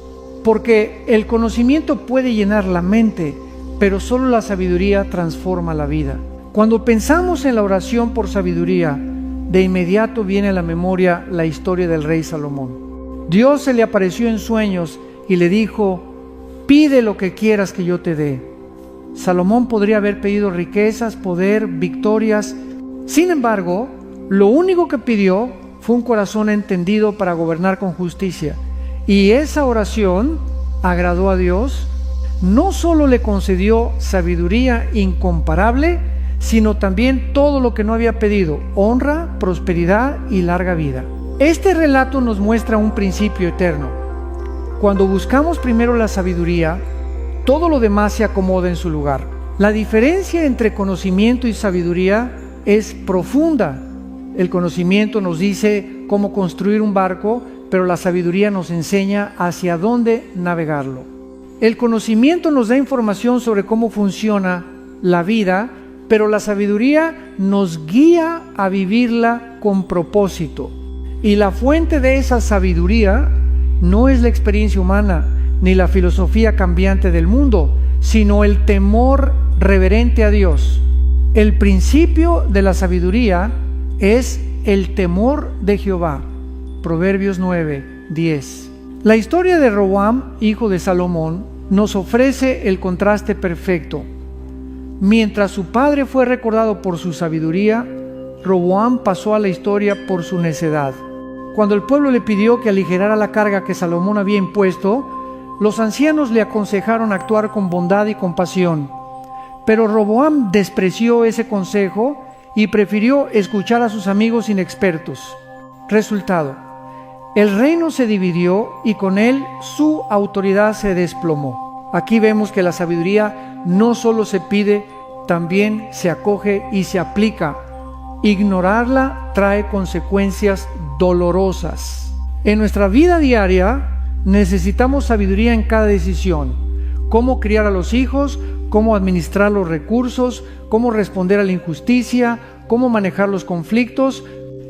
A: Porque el conocimiento puede llenar la mente, pero solo la sabiduría transforma la vida. Cuando pensamos en la oración por sabiduría, de inmediato viene a la memoria la historia del rey Salomón. Dios se le apareció en sueños y le dijo: pide lo que quieras que yo te dé. Salomón podría haber pedido riquezas, poder, victorias. Sin embargo, lo único que pidió fue un corazón entendido para gobernar con justicia. Y esa oración agradó a Dios. No solo le concedió sabiduría incomparable, sino también todo lo que no había pedido: honra, prosperidad y larga vida. Este relato nos muestra un principio eterno. Cuando buscamos primero la sabiduría, todo lo demás se acomoda en su lugar. La diferencia entre conocimiento y sabiduría es profunda. El conocimiento nos dice cómo construir un barco, pero la sabiduría nos enseña hacia dónde navegarlo. El conocimiento nos da información sobre cómo funciona la vida, pero la sabiduría nos guía a vivirla con propósito. Y la fuente de esa sabiduría no es la experiencia humana ni la filosofía cambiante del mundo, sino el temor reverente a Dios. El principio de la sabiduría es el temor de Jehová. Proverbios 9:10. La historia de Roboam, hijo de Salomón, nos ofrece el contraste perfecto. Mientras su padre fue recordado por su sabiduría, Roboam pasó a la historia por su necedad. Cuando el pueblo le pidió que aligerara la carga que Salomón había impuesto, los ancianos le aconsejaron actuar con bondad y compasión. Pero Roboam despreció ese consejo y prefirió escuchar a sus amigos inexpertos. Resultado: el reino se dividió y con él su autoridad se desplomó. Aquí vemos que la sabiduría no solo se pide, también se acoge y se aplica. Ignorarla trae consecuencias dolorosas. En nuestra vida diaria necesitamos sabiduría en cada decisión. Cómo criar a los hijos, cómo administrar los recursos, cómo responder a la injusticia, cómo manejar los conflictos.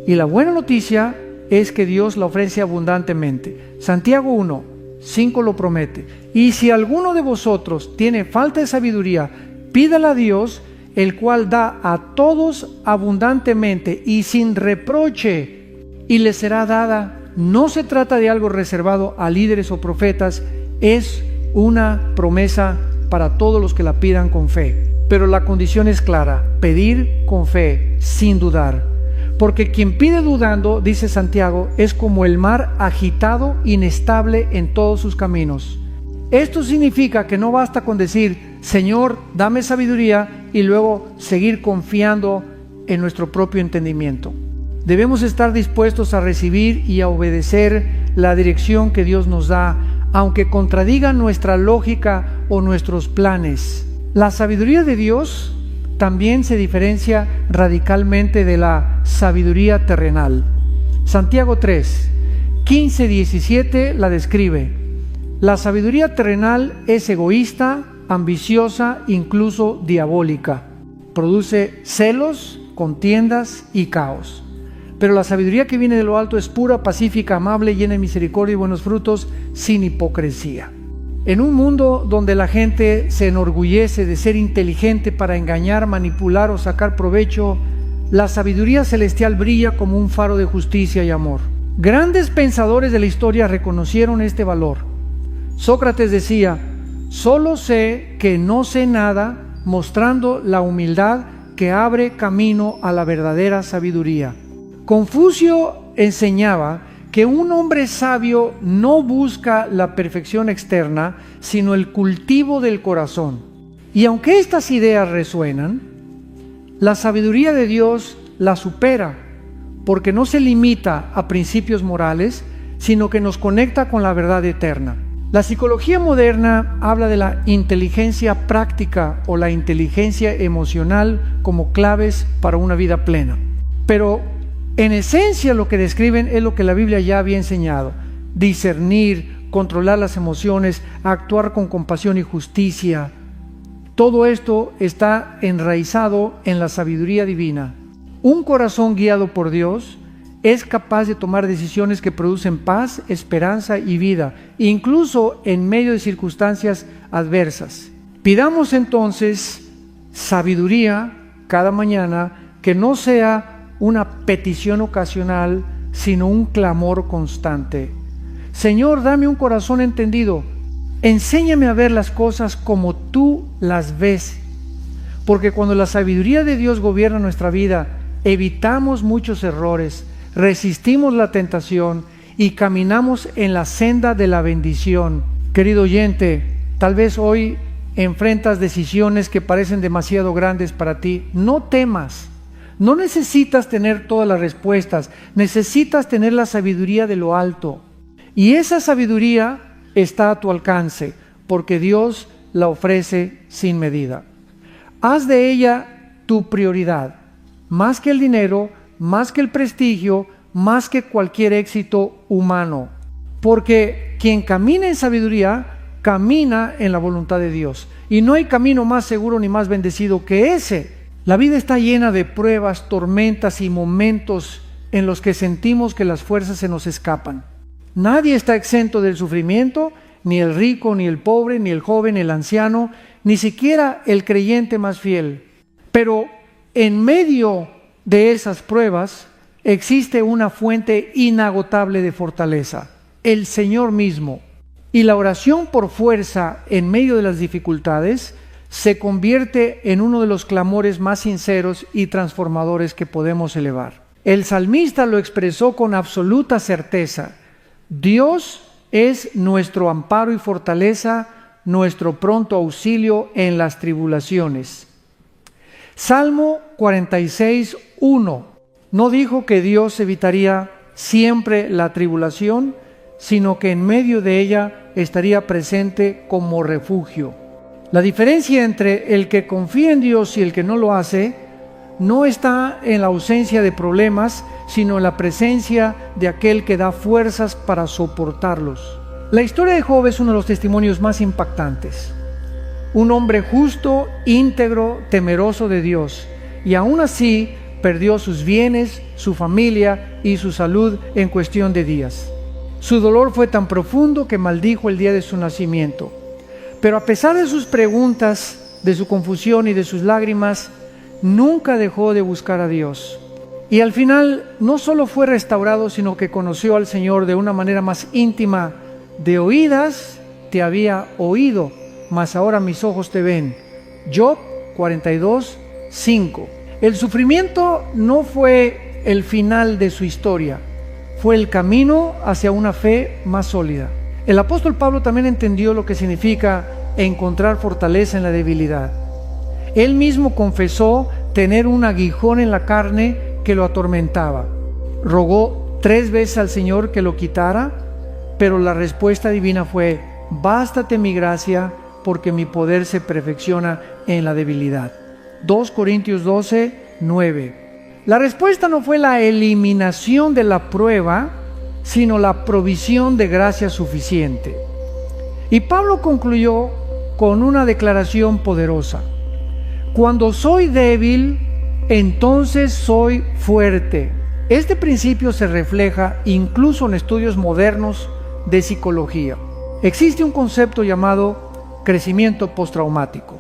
A: Y la buena noticia es que Dios la ofrece abundantemente. Santiago 1:5 lo promete. Y si alguno de vosotros tiene falta de sabiduría, pídala a Dios, el cual da a todos abundantemente y sin reproche, y le será dada. No se trata de algo reservado a líderes o profetas, es una promesa para todos los que la pidan con fe. Pero la condición es clara: pedir con fe, sin dudar. Porque quien pide dudando, dice Santiago, es como el mar agitado, inestable en todos sus caminos. Esto significa que no basta con decir: Señor, dame sabiduría, y luego seguir confiando en nuestro propio entendimiento. Debemos estar dispuestos a recibir y a obedecer la dirección que Dios nos da, aunque contradiga nuestra lógica o nuestros planes. La sabiduría de Dios también se diferencia radicalmente de la sabiduría terrenal. Santiago 3:15-17 la describe. La sabiduría terrenal es egoísta, ambiciosa, incluso diabólica. Produce celos, contiendas y caos. Pero la sabiduría que viene de lo alto es pura, pacífica, amable, llena de misericordia y buenos frutos, sin hipocresía. En un mundo donde la gente se enorgullece de ser inteligente para engañar, manipular o sacar provecho, la sabiduría celestial brilla como un faro de justicia y amor. Grandes pensadores de la historia reconocieron este valor. Sócrates decía: solo sé que no sé nada, mostrando la humildad que abre camino a la verdadera sabiduría. Confucio enseñaba que un hombre sabio no busca la perfección externa, sino el cultivo del corazón. Y aunque estas ideas resuenan, la sabiduría de Dios la supera, porque no se limita a principios morales, sino que nos conecta con la verdad eterna. La psicología moderna habla de la inteligencia práctica o la inteligencia emocional como claves para una vida plena. Pero en esencia lo que describen es lo que la Biblia ya había enseñado: discernir, controlar las emociones, actuar con compasión y justicia. Todo esto está enraizado en la sabiduría divina. Un corazón guiado por Dios es capaz de tomar decisiones que producen paz, esperanza y vida, incluso en medio de circunstancias adversas. Pidamos entonces sabiduría cada mañana, que no sea una petición ocasional, sino un clamor constante. Señor, dame un corazón entendido. Enséñame a ver las cosas como tú las ves. Porque cuando la sabiduría de Dios gobierna nuestra vida, evitamos muchos errores, resistimos la tentación y caminamos en la senda de la bendición. Querido oyente, tal vez hoy enfrentas decisiones que parecen demasiado grandes para ti. No temas. No necesitas tener todas las respuestas, necesitas tener la sabiduría de lo alto. Y esa sabiduría está a tu alcance, porque Dios la ofrece sin medida. Haz de ella tu prioridad, más que el dinero, más que el prestigio, más que cualquier éxito humano. Porque quien camina en sabiduría, camina en la voluntad de Dios. Y no hay camino más seguro ni más bendecido que ese. La vida está llena de pruebas, tormentas y momentos en los que sentimos que las fuerzas se nos escapan. Nadie está exento del sufrimiento, ni el rico, ni el pobre, ni el joven, ni el anciano, ni siquiera el creyente más fiel. Pero en medio de esas pruebas existe una fuente inagotable de fortaleza: el Señor mismo. Y la oración por fuerza en medio de las dificultades se convierte en uno de los clamores más sinceros y transformadores que podemos elevar. El salmista lo expresó con absoluta certeza: Dios es nuestro amparo y fortaleza, nuestro pronto auxilio en las tribulaciones. Salmo 46:1 no dijo que Dios evitaría siempre la tribulación, sino que en medio de ella estaría presente como refugio. La diferencia entre el que confía en Dios y el que no lo hace no está en la ausencia de problemas, sino en la presencia de aquel que da fuerzas para soportarlos. La historia de Job es uno de los testimonios más impactantes. Un hombre justo, íntegro, temeroso de Dios, y aún así perdió sus bienes, su familia y su salud en cuestión de días. Su dolor fue tan profundo que maldijo el día de su nacimiento. Pero a pesar de sus preguntas, de su confusión y de sus lágrimas, nunca dejó de buscar a Dios. Y al final no solo fue restaurado, sino que conoció al Señor de una manera más íntima. De oídas te había oído, mas ahora mis ojos te ven. Job 42:5. El sufrimiento no fue el final de su historia, fue el camino hacia una fe más sólida. El apóstol Pablo también entendió lo que significa encontrar fortaleza en la debilidad. Él mismo confesó tener un aguijón en la carne que lo atormentaba. Rogó 3 veces al Señor que lo quitara, pero la respuesta divina fue: bástate mi gracia, porque mi poder se perfecciona en la debilidad. 2 Corintios 12:9. La respuesta no fue la eliminación de la prueba, sino la provisión de gracia suficiente. Y Pablo concluyó con una declaración poderosa: cuando soy débil, entonces soy fuerte. Este principio se refleja incluso en estudios modernos de psicología. Existe un concepto llamado crecimiento postraumático,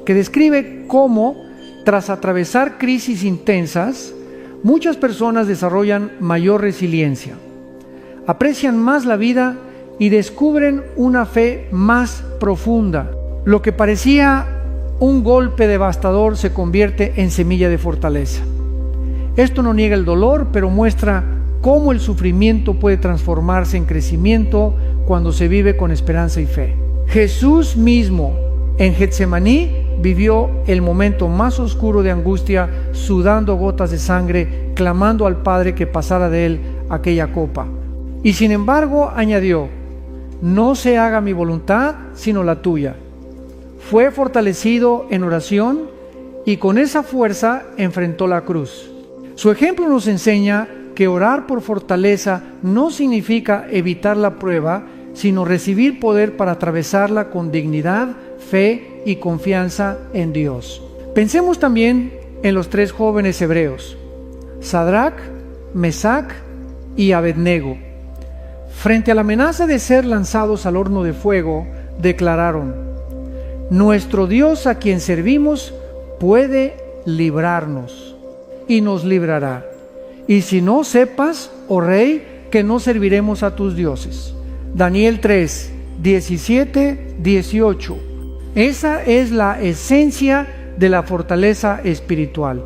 A: que describe cómo, tras atravesar crisis intensas, muchas personas desarrollan mayor resiliencia, aprecian más la vida y descubren una fe más profunda. Lo que parecía un golpe devastador se convierte en semilla de fortaleza. Esto no niega el dolor, pero muestra cómo el sufrimiento puede transformarse en crecimiento cuando se vive con esperanza y fe. Jesús mismo en Getsemaní vivió el momento más oscuro de angustia, sudando gotas de sangre, clamando al Padre que pasara de él aquella copa. Y sin embargo añadió: no se haga mi voluntad, sino la tuya. Fue fortalecido en oración y con esa fuerza enfrentó la cruz. Su ejemplo nos enseña que orar por fortaleza no significa evitar la prueba, sino recibir poder para atravesarla con dignidad, fe y confianza en Dios. Pensemos también en los 3 jóvenes hebreos, Sadrac, Mesac y Abednego. Frente a la amenaza de ser lanzados al horno de fuego, declararon: nuestro Dios a quien servimos puede librarnos y nos librará. Y si no, sepas, oh rey, que no serviremos a tus dioses. Daniel 3, 17, 18. Esa es la esencia de la fortaleza espiritual.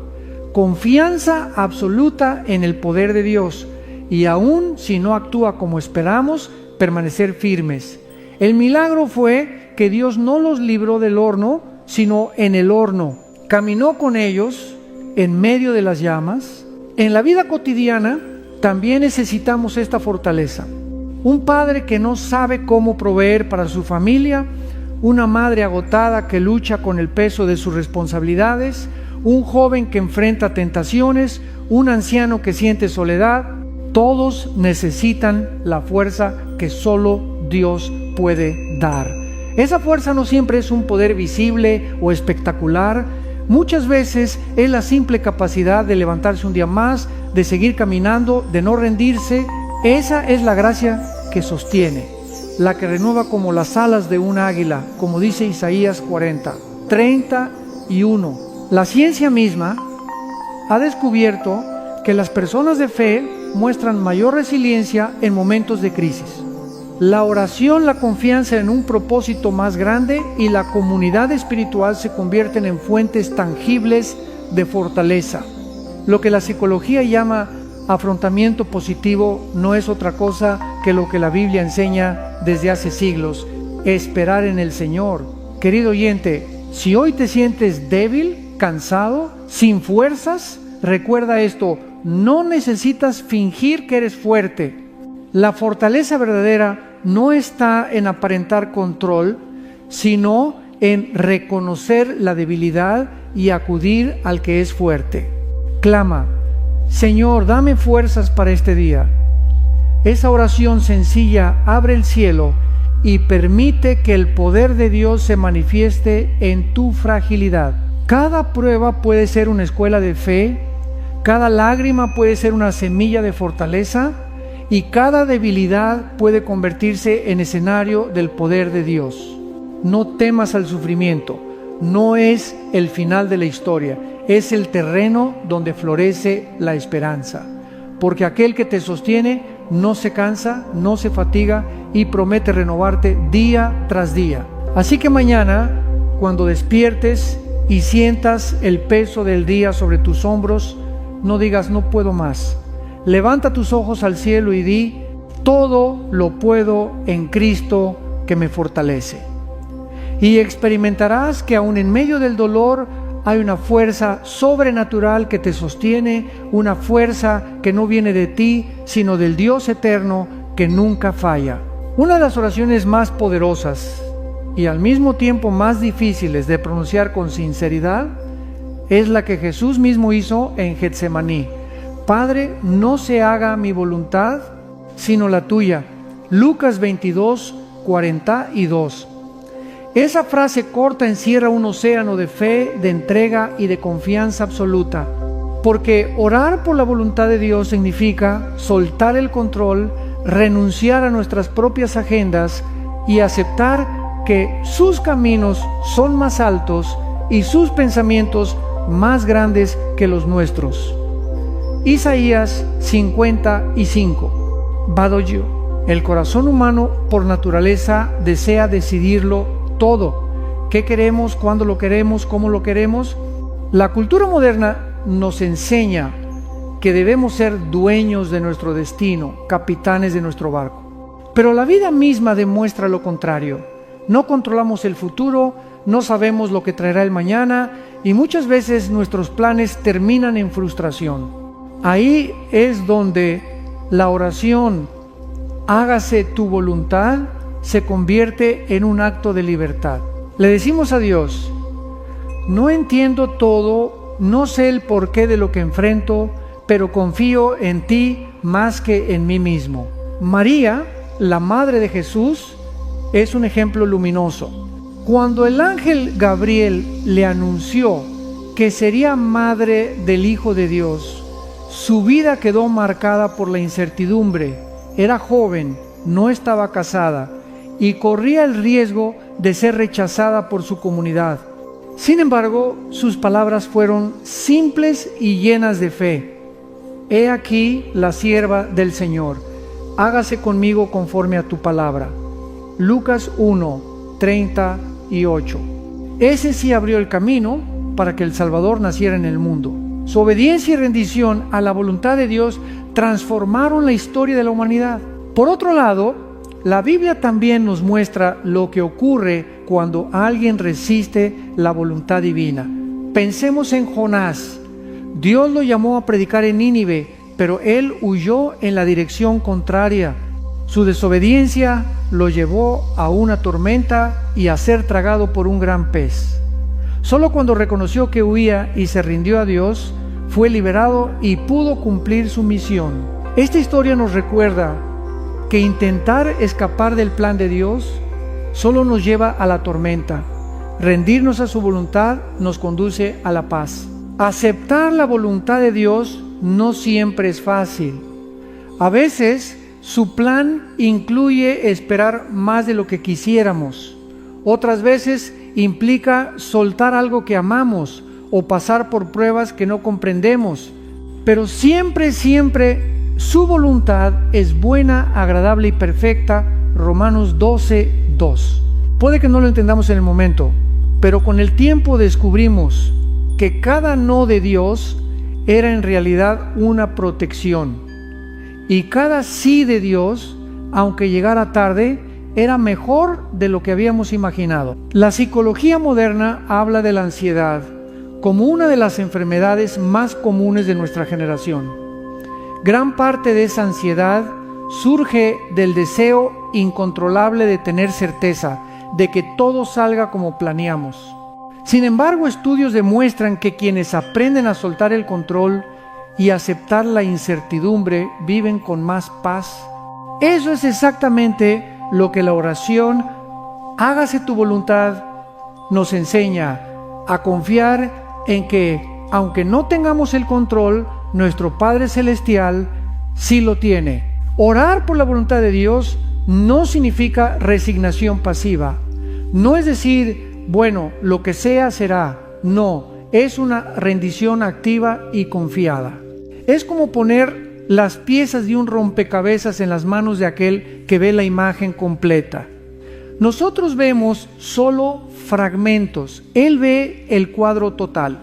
A: Confianza absoluta en el poder de Dios, y aun si no actúa como esperamos, permanecer firmes. El milagro fue que Dios no los libró del horno, sino en el horno. Caminó con ellos en medio de las llamas. En la vida cotidiana también necesitamos esta fortaleza. Un padre que no sabe cómo proveer para su familia, una madre agotada que lucha con el peso de sus responsabilidades, un joven que enfrenta tentaciones, un anciano que siente soledad. Todos necesitan la fuerza que solo Dios puede dar. Esa fuerza no siempre es un poder visible o espectacular. Muchas veces es la simple capacidad de levantarse un día más, de seguir caminando, de no rendirse. Esa es la gracia que sostiene, la que renueva como las alas de un águila, como dice Isaías 40:31. La ciencia misma ha descubierto que las personas de fe muestran mayor resiliencia en momentos de crisis. La oración, la confianza en un propósito más grande y la comunidad espiritual se convierten en fuentes tangibles de fortaleza. Lo que la psicología llama afrontamiento positivo no es otra cosa que lo que la Biblia enseña desde hace siglos: esperar en el Señor. Querido oyente, si hoy te sientes débil, cansado, sin fuerzas, recuerda esto: no necesitas fingir que eres fuerte. La fortaleza verdadera no está en aparentar control, sino en reconocer la debilidad y acudir al que es fuerte. Clama: Señor, dame fuerzas para este día. Esa oración sencilla abre el cielo y permite que el poder de Dios se manifieste en tu fragilidad. Cada prueba puede ser una escuela de fe, cada lágrima puede ser una semilla de fortaleza y cada debilidad puede convertirse en escenario del poder de Dios. No temas al sufrimiento, no es el final de la historia, es el terreno donde florece la esperanza, porque aquel que te sostiene no se cansa, no se fatiga y promete renovarte día tras día. Así que mañana, cuando despiertes y sientas el peso del día sobre tus hombros, no digas no puedo más. Levanta tus ojos al cielo y di: todo lo puedo en Cristo que me fortalece. Y experimentarás que aún en medio del dolor hay una fuerza sobrenatural que te sostiene, una fuerza que no viene de ti, sino del Dios eterno que nunca falla. Una de las oraciones más poderosas y al mismo tiempo más difíciles de pronunciar con sinceridad es la que Jesús mismo hizo en Getsemaní: Padre, no se haga mi voluntad, sino la tuya. Lucas 22, 42. Esa frase corta encierra un océano de fe, de entrega y de confianza absoluta, porque orar por la voluntad de Dios significa soltar el control, renunciar a nuestras propias agendas y aceptar que sus caminos son más altos y sus pensamientos más grandes que los nuestros. Isaías 55. Badoyo. El corazón humano por naturaleza desea decidirlo todo. ¿Qué queremos? ¿Cuándo lo queremos? ¿Cómo lo queremos? La cultura moderna nos enseña que debemos ser dueños de nuestro destino, capitanes de nuestro barco. Pero la vida misma demuestra lo contrario. No controlamos el futuro, no sabemos lo que traerá el mañana y muchas veces nuestros planes terminan en frustración. Ahí es donde la oración, hágase tu voluntad, se convierte en un acto de libertad. Le decimos a Dios: no entiendo todo, no sé el porqué de lo que enfrento, pero confío en ti más que en mí mismo. María, la madre de Jesús, es un ejemplo luminoso. Cuando el ángel Gabriel le anunció que sería madre del Hijo de Dios, su vida quedó marcada por la incertidumbre. Era joven, no estaba casada y corría el riesgo de ser rechazada por su comunidad. Sin embargo, sus palabras fueron simples y llenas de fe. He aquí la sierva del Señor, hágase conmigo conforme a tu palabra. Lucas 1, 38. Ese sí abrió el camino para que el Salvador naciera en el mundo. Su obediencia y rendición a la voluntad de Dios transformaron la historia de la humanidad. Por otro lado, la Biblia también nos muestra lo que ocurre cuando alguien resiste la voluntad divina. Pensemos en Jonás. Dios lo llamó a predicar en Nínive, pero él huyó en la dirección contraria. Su desobediencia lo llevó a una tormenta y a ser tragado por un gran pez. Solo cuando reconoció que huía y se rindió a Dios, fue liberado y pudo cumplir su misión. Esta historia nos recuerda que intentar escapar del plan de Dios solo nos lleva a la tormenta. Rendirnos a su voluntad nos conduce a la paz. Aceptar la voluntad de Dios no siempre es fácil. A veces su plan incluye esperar más de lo que quisiéramos. Otras veces implica soltar algo que amamos o pasar por pruebas que no comprendemos. Pero siempre su voluntad es buena, agradable y perfecta. Romanos 12, 2. Puede que no lo entendamos en el momento, pero con el tiempo descubrimos que cada no de Dios era en realidad una protección. Y cada sí de Dios, aunque llegara tarde, era mejor de lo que habíamos imaginado. La psicología moderna habla de la ansiedad como una de las enfermedades más comunes de nuestra generación. Gran parte de esa ansiedad surge del deseo incontrolable de tener certeza, de que todo salga como planeamos. Sin embargo, estudios demuestran que quienes aprenden a soltar el control y aceptar la incertidumbre viven con más paz. Eso es exactamente lo que la oración "hágase tu voluntad" nos enseña, a confiar en que, aunque no tengamos el control, nuestro Padre Celestial sí lo tiene. Orar por la voluntad de Dios no significa resignación pasiva. No es decir, bueno, lo que sea será. No, es una rendición activa y confiada. Es como poner las piezas de un rompecabezas en las manos de aquel que ve la imagen completa. Nosotros vemos solo fragmentos, Él ve el cuadro total.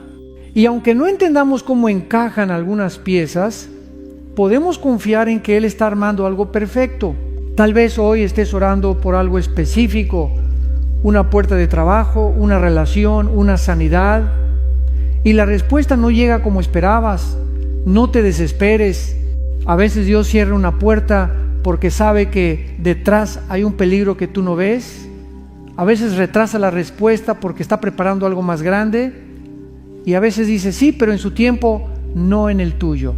A: Y aunque no entendamos cómo encajan algunas piezas, podemos confiar en que Él está armando algo perfecto. Tal vez hoy estés orando por algo específico, una puerta de trabajo, una relación, una sanidad, y la respuesta no llega como esperabas. No te desesperes. A veces Dios cierra una puerta porque sabe que detrás hay un peligro que tú no ves. A veces retrasa la respuesta porque está preparando algo más grande. Y a veces dice sí, pero en su tiempo, no en el tuyo.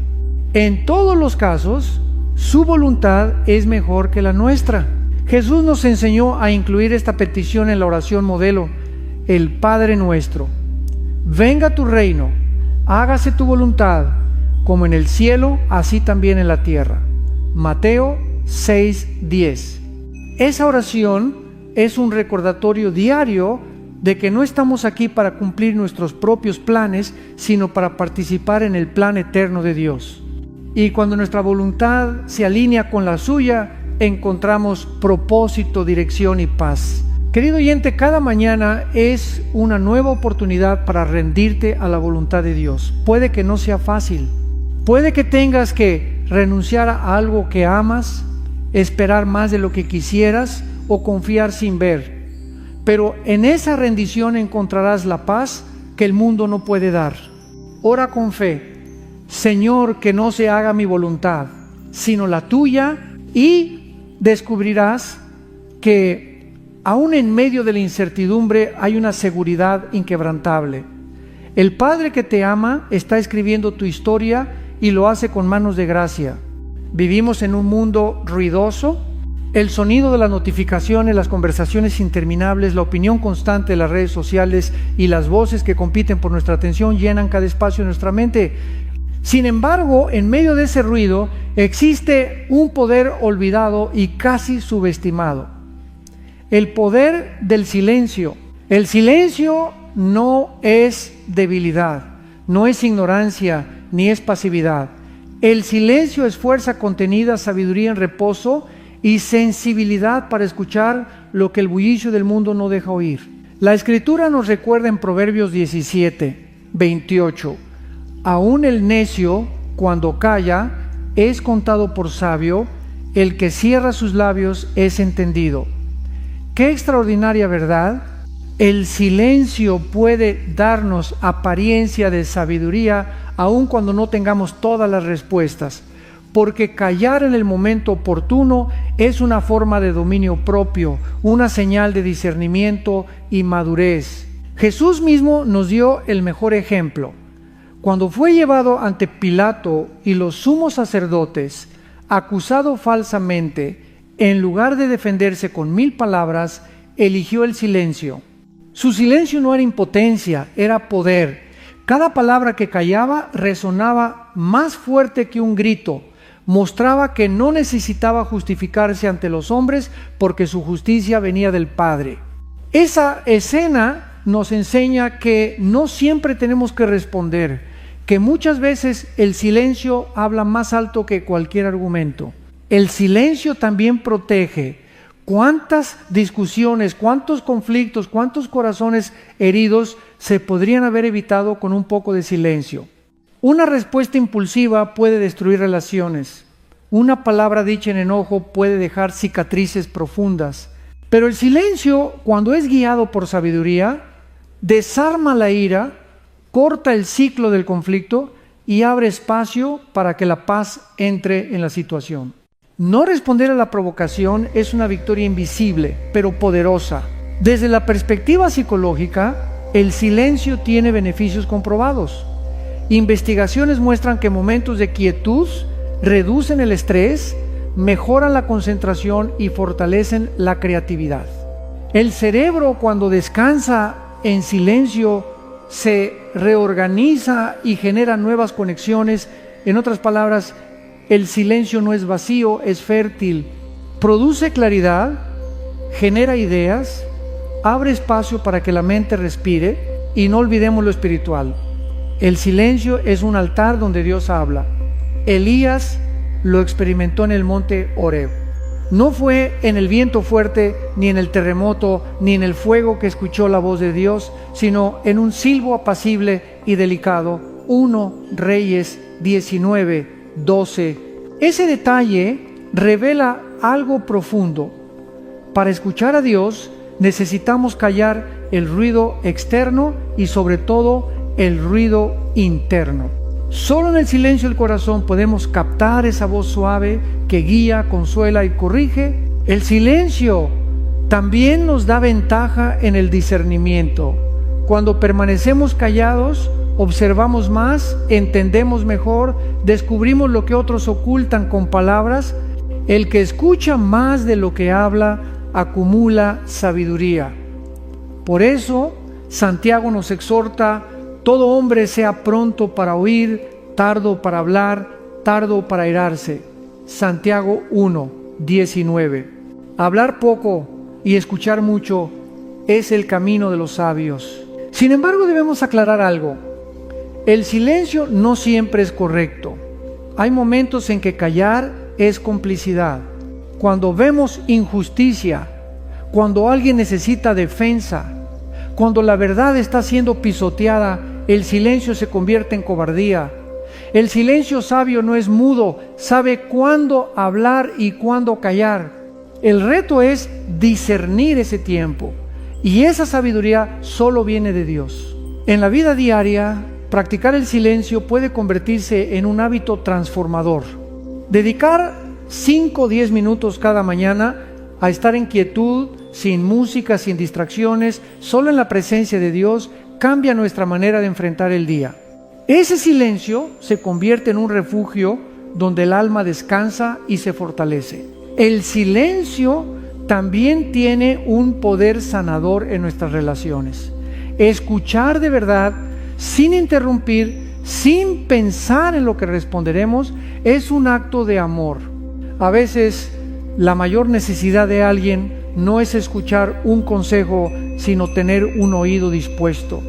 A: En todos los casos, su voluntad es mejor que la nuestra. Jesús nos enseñó a incluir esta petición en la oración modelo, el Padre Nuestro. Venga tu reino, hágase tu voluntad, como en el cielo, así también en la tierra. Mateo 6:10. Esa oración es un recordatorio diario de que no estamos aquí para cumplir nuestros propios planes, sino para participar en el plan eterno de Dios. Y cuando nuestra voluntad se alinea con la suya, encontramos propósito, dirección y paz. Querido oyente, cada mañana es una nueva oportunidad para rendirte a la voluntad de Dios. Puede que no sea fácil. Puede que tengas que renunciar a algo que amas, esperar más de lo que quisieras o confiar sin ver. Pero en esa rendición encontrarás la paz que el mundo no puede dar. Ora con fe: Señor, que no se haga mi voluntad, sino la tuya, y descubrirás que aún en medio de la incertidumbre hay una seguridad inquebrantable. El Padre que te ama está escribiendo tu historia y lo hace con manos de gracia. Vivimos en un mundo ruidoso. El sonido de las notificaciones, las conversaciones interminables, la opinión constante de las redes sociales y las voces que compiten por nuestra atención llenan cada espacio de nuestra mente. Sin embargo, en medio de ese ruido existe un poder olvidado y casi subestimado: el poder del silencio. El silencio no es debilidad, no es ignorancia, ni es pasividad. El silencio es fuerza contenida, sabiduría en reposo y sensibilidad para escuchar lo que el bullicio del mundo no deja oír. La Escritura nos recuerda en Proverbios 17:28: aún el necio, cuando calla, es contado por sabio; el que cierra sus labios es entendido. ¡Qué extraordinaria verdad! El silencio puede darnos apariencia de sabiduría, aun cuando no tengamos todas las respuestas, porque callar en el momento oportuno es una forma de dominio propio, una señal de discernimiento y madurez. Jesús mismo nos dio el mejor ejemplo. Cuando fue llevado ante Pilato y los sumos sacerdotes, acusado falsamente, en lugar de defenderse con 1000 palabras, eligió el silencio. Su silencio no era impotencia, era poder. Cada palabra que callaba resonaba más fuerte que un grito. Mostraba que no necesitaba justificarse ante los hombres porque su justicia venía del Padre. Esa escena nos enseña que no siempre tenemos que responder, que muchas veces el silencio habla más alto que cualquier argumento. El silencio también protege. ¿Cuántas discusiones, cuántos conflictos, cuántos corazones heridos se podrían haber evitado con un poco de silencio? Una respuesta impulsiva puede destruir relaciones. Una palabra dicha en enojo puede dejar cicatrices profundas. Pero el silencio, cuando es guiado por sabiduría, desarma la ira, corta el ciclo del conflicto y abre espacio para que la paz entre en la situación. No responder a la provocación es una victoria invisible, pero poderosa. Desde la perspectiva psicológica, el silencio tiene beneficios comprobados. Investigaciones muestran que momentos de quietud reducen el estrés, mejoran la concentración y fortalecen la creatividad. El cerebro, cuando descansa en silencio, se reorganiza y genera nuevas conexiones. En otras palabras, el silencio no es vacío, es fértil. Produce claridad, genera ideas, abre espacio para que la mente respire, y no olvidemos lo espiritual. El silencio es un altar donde Dios habla. Elías lo experimentó en el monte Horeb. No fue en el viento fuerte, ni en el terremoto, ni en el fuego que escuchó la voz de Dios, sino en un silbo apacible y delicado. 1 Reyes 19:12. Ese detalle revela algo profundo. Para escuchar a Dios necesitamos callar el ruido externo y sobre todo el ruido interno. Solo en el silencio del corazón podemos captar esa voz suave que guía, consuela y corrige. El silencio también nos da ventaja en el discernimiento. Cuando permanecemos callados, observamos más, entendemos mejor, descubrimos lo que otros ocultan con palabras. El que escucha más de lo que habla, acumula sabiduría. Por eso, Santiago nos exhorta: todo hombre sea pronto para oír, tardo para hablar, tardo para airarse. Santiago 1:19. Hablar poco y escuchar mucho es el camino de los sabios. Sin embargo, debemos aclarar algo. El silencio no siempre es correcto. Hay momentos en que callar es complicidad. Cuando vemos injusticia, cuando alguien necesita defensa, cuando la verdad está siendo pisoteada, el silencio se convierte en cobardía. El silencio sabio no es mudo, sabe cuándo hablar y cuándo callar. El reto es discernir ese tiempo, y esa sabiduría solo viene de Dios. En la vida diaria, practicar el silencio puede convertirse en un hábito transformador. Dedicar 5 o 10 minutos cada mañana a estar en quietud, sin música, sin distracciones, solo en la presencia de Dios, cambia nuestra manera de enfrentar el día. Ese silencio se convierte en un refugio donde el alma descansa y se fortalece. El silencio también tiene un poder sanador en nuestras relaciones. Escuchar de verdad, sin interrumpir, sin pensar en lo que responderemos, es un acto de amor. A veces la mayor necesidad de alguien no es escuchar un consejo, sino tener un oído dispuesto.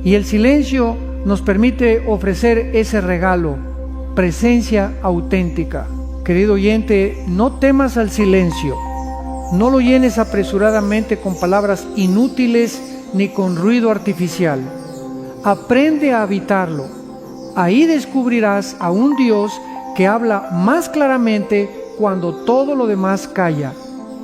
A: Y el silencio nos permite ofrecer ese regalo, presencia auténtica. Querido oyente, no temas al silencio. No lo llenes apresuradamente con palabras inútiles ni con ruido artificial. Aprende a habitarlo. Ahí descubrirás a un Dios que habla más claramente cuando todo lo demás calla.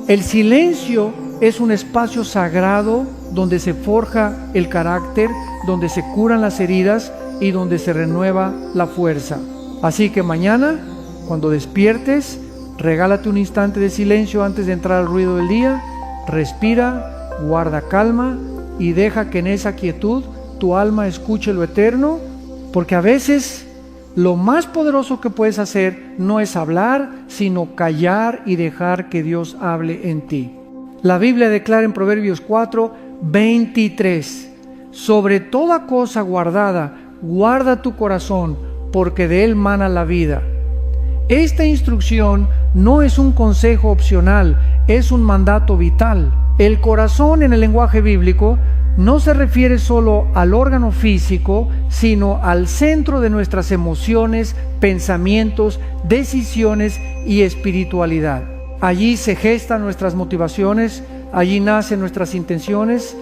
A: El silencio es un espacio sagrado donde se forja el carácter, donde se curan las heridas y donde se renueva la fuerza. Así que mañana, cuando despiertes, regálate un instante de silencio antes de entrar al ruido del día. Respira, guarda calma y deja que en esa quietud tu alma escuche lo eterno, porque a veces lo más poderoso que puedes hacer no es hablar, sino callar y dejar que Dios hable en ti. La Biblia declara en Proverbios 4:23: sobre toda cosa guardada, guarda tu corazón, porque de él mana la vida. Esta instrucción no es un consejo opcional, es un mandato vital. El corazón en el lenguaje bíblico no se refiere solo al órgano físico, sino al centro de nuestras emociones, pensamientos, decisiones y espiritualidad. Allí se gestan nuestras motivaciones, allí nacen nuestras intenciones,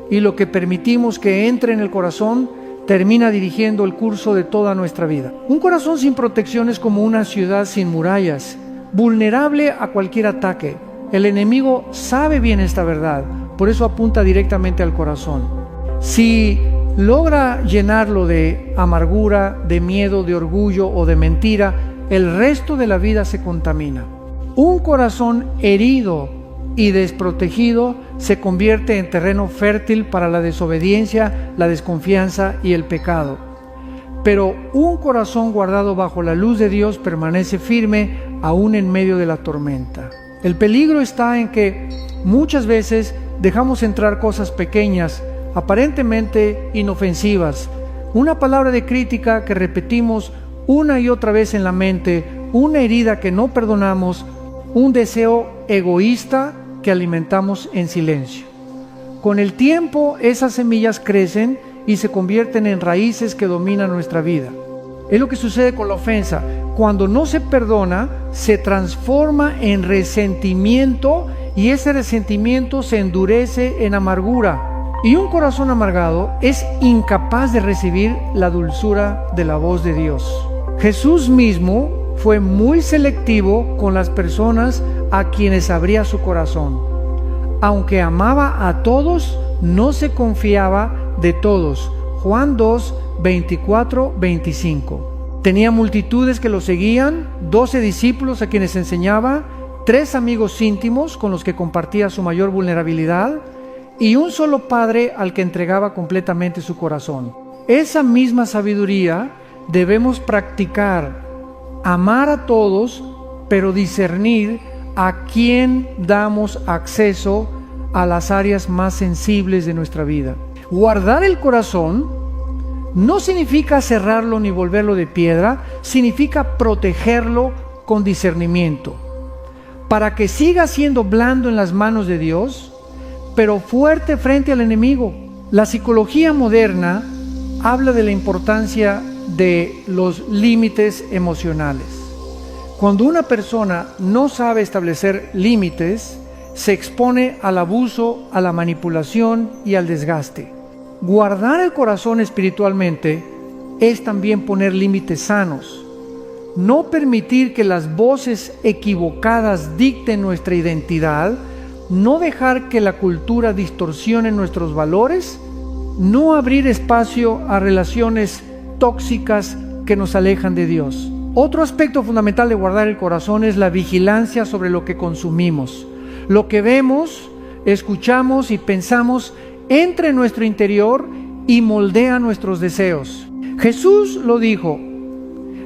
A: y lo que permitimos que entre en el corazón termina dirigiendo el curso de toda nuestra vida. Un corazón sin protección es como una ciudad sin murallas, vulnerable a cualquier ataque. El enemigo sabe bien esta verdad, por eso apunta directamente al corazón. Si logra llenarlo de amargura, de miedo, de orgullo o de mentira, el resto de la vida se contamina. Un corazón herido y desprotegido se convierte en terreno fértil para la desobediencia, la desconfianza y el pecado. Pero un corazón guardado bajo la luz de Dios permanece firme aún en medio de la tormenta. El peligro está en que muchas veces dejamos entrar cosas pequeñas, aparentemente inofensivas, una palabra de crítica que repetimos una y otra vez en la mente, una herida que no perdonamos, un deseo egoísta que alimentamos en silencio. Con el tiempo, esas semillas crecen y se convierten en raíces que dominan nuestra vida. Es lo que sucede con la ofensa. Cuando no se perdona, se transforma en resentimiento y ese resentimiento se endurece en amargura. Y un corazón amargado es incapaz de recibir la dulzura de la voz de Dios. Jesús mismo fue muy selectivo con las personas a quienes abría su corazón. Aunque amaba a todos, no se confiaba de todos. Juan 2, 24, 25. Tenía multitudes que lo seguían, 12 discípulos a quienes enseñaba, 3 amigos íntimos con los que compartía su mayor vulnerabilidad y un solo Padre al que entregaba completamente su corazón. Esa misma sabiduría debemos practicar, amar a todos, pero discernir a quién damos acceso a las áreas más sensibles de nuestra vida. Guardar el corazón no significa cerrarlo ni volverlo de piedra, significa protegerlo con discernimiento, para que siga siendo blando en las manos de Dios, pero fuerte frente al enemigo. La psicología moderna habla de la importancia de los límites emocionales. Cuando una persona no sabe establecer límites, se expone al abuso, a la manipulación y al desgaste. Guardar el corazón espiritualmente es también poner límites sanos. No permitir que las voces equivocadas dicten nuestra identidad, no dejar que la cultura distorsione nuestros valores, no abrir espacio a relaciones tóxicas que nos alejan de Dios. Otro aspecto fundamental de guardar el corazón es la vigilancia sobre lo que consumimos. Lo que vemos, escuchamos y pensamos entra en nuestro interior y moldea nuestros deseos. Jesús lo dijo: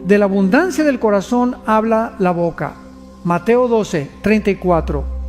A: de la abundancia del corazón habla la boca. Mateo 12, 34.